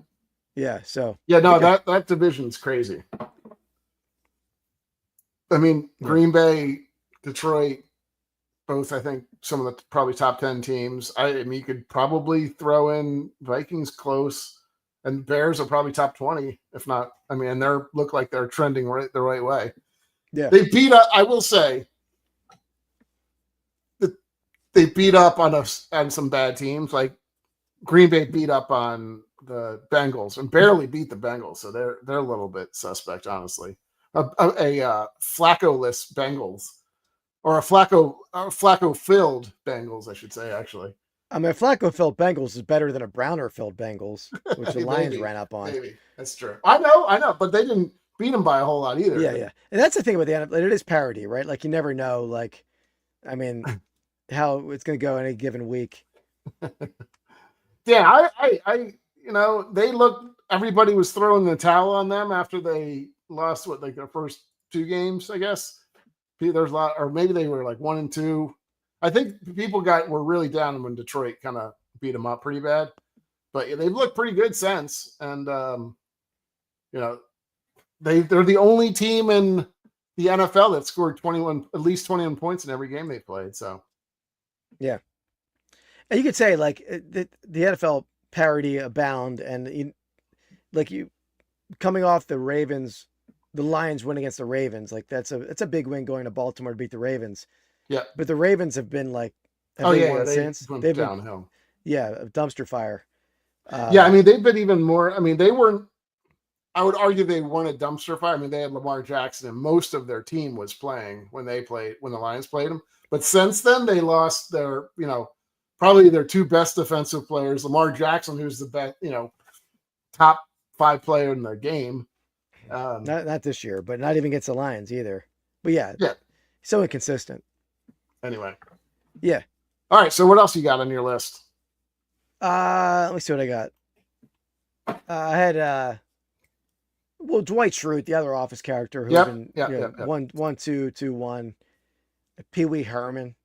Yeah. So. Yeah. No, that division's crazy. I mean, Green Bay, Detroit, both, I think, some of the probably top 10 teams. I mean, you could probably throw in Vikings close, and Bears are probably top 20, if not. I mean, and they look like they're trending the right way. Yeah. They beat up, I will say, that they beat up on some bad teams. Like Green Bay beat up on the Bengals and barely beat the Bengals, so they're a little bit suspect, honestly. A Flacco-less Bengals, or a Flacco-filled Bengals, I should say, actually. I mean, Flacco-filled Bengals is better than a Browner-filled Bengals, which the Lions ran up on. Maybe that's true. I know, but they didn't beat them by a whole lot either. Yeah. And that's the thing with the NFL. It is parity, right? Like you never know. Like, I mean, how it's going to go in a given week. Yeah, I they looked. Everybody was throwing the towel on them after they lost their first 2 games, I guess. There's a lot, or maybe they were like 1-2. I think people were really down when Detroit kind of beat them up pretty bad, but they've looked pretty good since. And they're the only team in the NFL that scored at least 21 points in every game they played. So yeah, and you could say like the NFL parity abound, and coming off the Ravens. The Lions win against the Ravens, like it's a big win going to Baltimore to beat the Ravens. Yeah, but the Ravens have been like, since they've been downhill. A dumpster fire. I mean they've been even more. I mean they weren't. I would argue they weren't a dumpster fire. I mean they had Lamar Jackson and most of their team was playing when the Lions played them. But since then they lost their probably their 2 best defensive players, Lamar Jackson, who's the best top 5 player in their game. Not this year, but not even against the Lions either. But yeah, so inconsistent. Anyway, yeah. All right. So what else you got on your list? Let me see what I got. I had Dwight Schrute, the other Office character, who's been 1-2-2-1. Pee Wee Herman.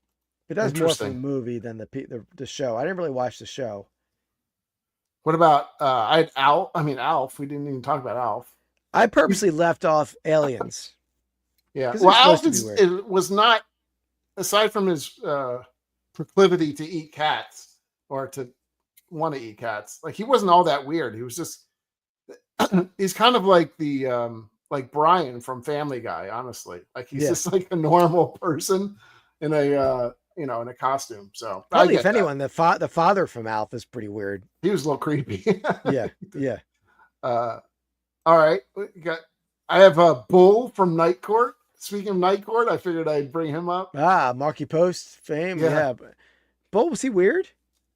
But that's more from the Interesting. movie than the show. I didn't really watch the show. What about I had Alf. We didn't even talk about Alf. I purposely left off aliens. Yeah. 'Cause Well, they're Alf supposed to be weird. it was not, aside from his proclivity to eat cats or to want to eat cats, like he wasn't all that weird. He was just he's kind of like the like Brian from Family Guy, honestly. Like he's Yeah. just like a normal person in a in a costume. So I Probably, get if that. anyone, the father from Alf is pretty weird. He was a little creepy. Yeah, yeah. All right. I have a Bull from Night Court. Speaking of Night Court, I figured I'd bring him up. Ah, Marky Post fame. Yeah. Yeah. But was he weird?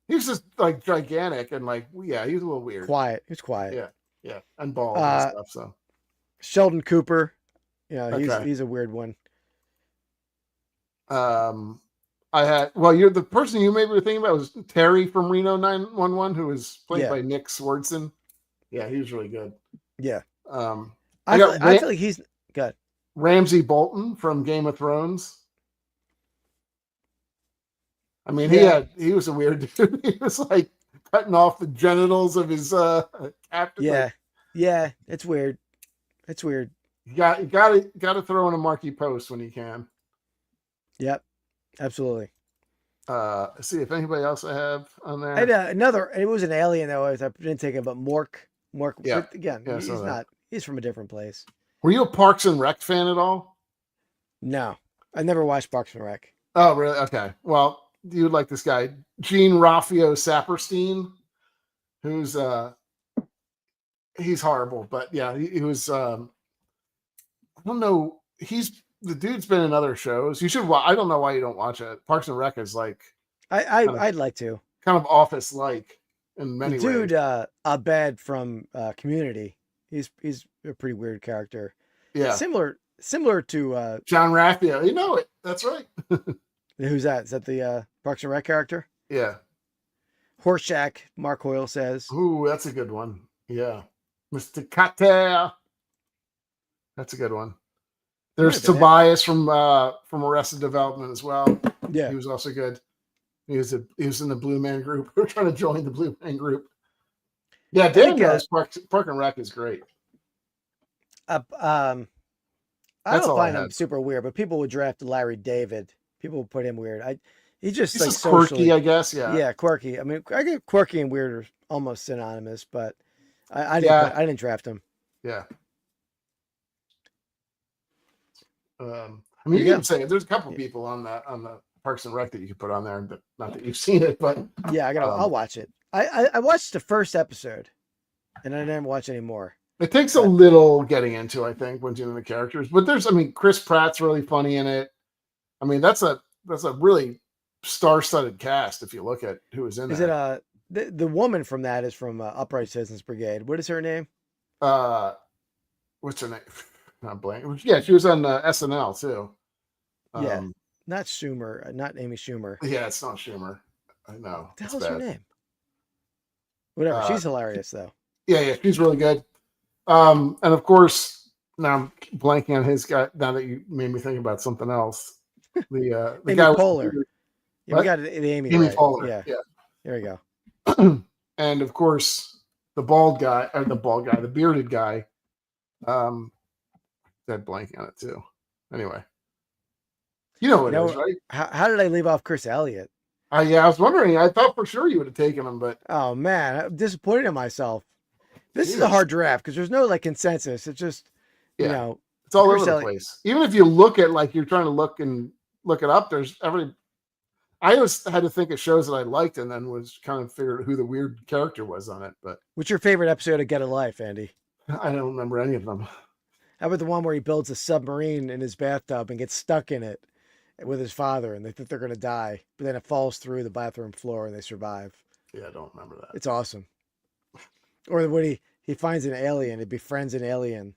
He was just like gigantic and like, yeah, he was a little weird. Quiet. He was quiet. Yeah. Yeah. And bald and stuff. So Sheldon Cooper. Yeah, Okay. he's a weird one. you're the person you maybe were thinking about was Terry from Reno 911, who was played Yeah. by Nick Swardson. Yeah, he was really good. Yeah. I I feel like he's good. Ramsay Bolton from Game of Thrones. I mean, Yeah. he was a weird dude. He was like cutting off the genitals of his captain. Yeah. Like, Yeah. It's weird. It's weird. you got to throw in a Marky Post when you can. Yep. Absolutely. Let's see if anybody else I have on there. I had another. It was an alien though. I didn't take it, but Mork. Yeah. But again, Yeah, I he's saw that. not. He's from a different place. Were you a Parks and Rec fan at all? No, I never watched Parks and Rec. Oh, really? Okay. Well, you would like this guy, Gene Raffio Saperstein, who's he's horrible, but yeah, he was I don't know, the dude's been in other shows. You should I don't know why you don't watch it. Parks and Rec is like I'd like to. kind of Office like in many The dude, ways. Abed from Community. He's a pretty weird character. Yeah. Similar to John Raffio. You know it. That's right. who's that? Is that the Parks and Rec character? Yeah. Horseshack. Mark Hoyle says. Ooh, that's a good one. Yeah. Mr. Kate. That's a good one. There's Might have been Tobias from Arrested Development as well. Yeah. He was also good. He was in the Blue Man Group. We're trying to join the Blue Man Group. Yeah, Dan knows Park and Rec is great. I That's don't all I find him had. super weird, but people would draft Larry David. People would put him weird. He's just He's like just socially, quirky, I guess. Yeah. yeah, quirky. I mean, I get quirky and weird are almost synonymous, but I didn't draft him. Yeah. I mean, you can say there's a couple people on the Parks and Rec that you could put on there. But not that you've seen it, but Yeah, I'll watch it. I watched the first episode, and I didn't watch any more. it takes a little getting into, I think, once you know the characters. But Chris Pratt's really funny in it. I mean, that's a really star-studded cast if you look at who was in Is there. it the woman from that is from Upright Citizens Brigade? What is her name? What's her name? Not blank. Yeah, she was on SNL too. Yeah. Not Schumer, not Amy Schumer. Yeah, it's not Schumer. I know. What the It's hell's her bad. name? Whatever. She's hilarious though. Yeah, she's really good. And of course, now I'm blanking on his guy. Now that you made me think about something else, the Amy guy with Poehler. Yeah, we What? got the Amy. Amy right. Poehler. Yeah. There we Yeah. And of course, the bearded guy. That blanking on it too. Anyway, you know what it is, right? How did I leave off Chris Elliott? Yeah, I was wondering. I thought for sure you would have taken him, but Oh man, I'm disappointed in myself. This is a Jeez. hard draft because there's no like consensus. It's just Yeah. you know, it's all Chris over the Elliott- place. Even if you look at you're trying to look it up, there's I always had to think of shows that I liked and then was kind of figured who the weird character was on it, but what's your favorite episode of Get a Life, Andy? I don't remember any of them. How about the one where he builds a submarine in his bathtub and gets stuck in it with his father and they think they're going to die, but then it falls through the bathroom floor and they survive. Yeah, I don't remember that. It's awesome. Or when he finds an alien, he befriends an alien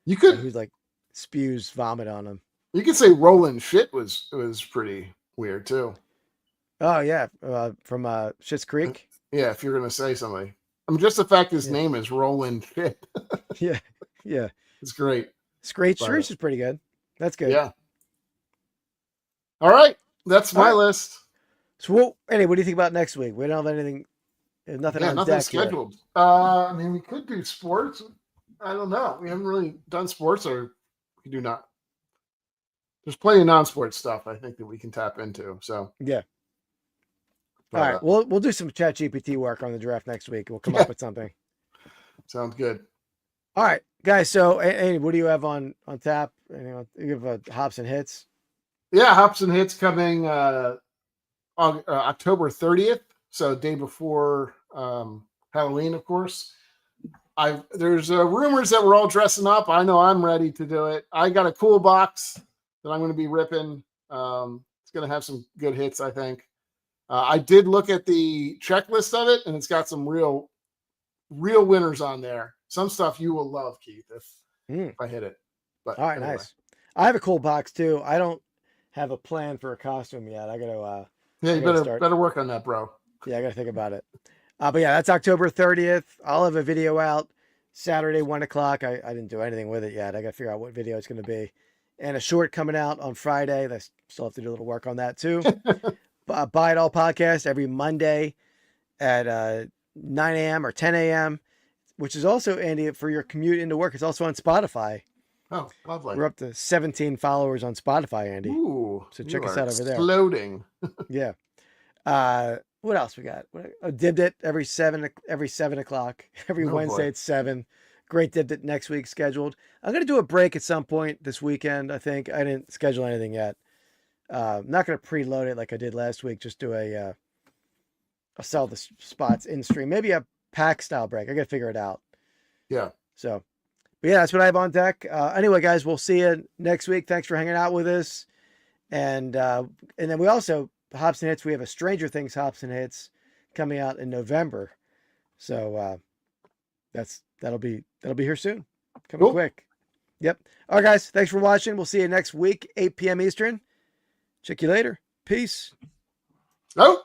You could who's like spews vomit on him. say Roland Shit was pretty weird too. Oh yeah, from Schitt's Creek. Yeah, if you're gonna say somebody. I mean, just the fact his Yeah. name is Roland Shit. Yeah, yeah. It's great. Screech But- is pretty good. That's good. Yeah. All right. That's my list. So, what do you think about next week? We don't have anything. There's nothing on nothing deck scheduled. I mean, we could do sports. I don't know. We haven't really done sports, or we do not. There's plenty of non-sports stuff I think that we can tap into. So Yeah. but, All right. We'll do some ChatGPT work on the draft next week. We'll come up with something. sounds good. All right, guys. So, what do you have on tap? You have hops and hits. Yeah, hops and hits coming on October 30th, so day before Halloween, of course. There's rumors that we're all dressing up. I know I'm ready to do it. I got a cool box that I'm going to be ripping. It's going to have some good hits, I think. I did look at the checklist of it, and it's got some real winners on there. Some stuff you will love, Keith, if I hit it. But all right, anyway. nice. I have a cool box too. I don't have a plan for a costume yet. I got to. Yeah, you better work on that, bro. Yeah, I got to think about it. But yeah, that's October 30th. I'll have a video out Saturday, 1:00. I didn't do anything with it yet. I got to figure out what video it's going to be. And a short coming out on Friday. I still have to do a little work on that too. Buy It All podcast every Monday at 9 a.m. or 10 a.m., which is also, Andy, for your commute into work. It's also on Spotify. Oh, lovely. We're up to 17 followers on Spotify, Andy. Ooh, so check us out over there. Exploding. Yeah. What else we got? Dibbed It every 7 o'clock. Every Wednesday at 7. Great Dibbed It next week scheduled. I'm going to do a break at some point this weekend, I think. I didn't schedule anything yet. I'm not going to preload it like I did last week. Just do I'll sell the spots in stream. Maybe a pack style break. I got to figure it out. Yeah. So, but yeah, that's what I have on deck. Anyway, guys, we'll see you next week. Thanks for hanging out with us. And then we also, Hops and Hits, we have a Stranger Things Hops and Hits coming out in November. So that'll be here soon. Coming quick. Yep. All right, guys. Thanks for watching. We'll see you next week, 8 p.m. Eastern. Check you later. Peace. Oh.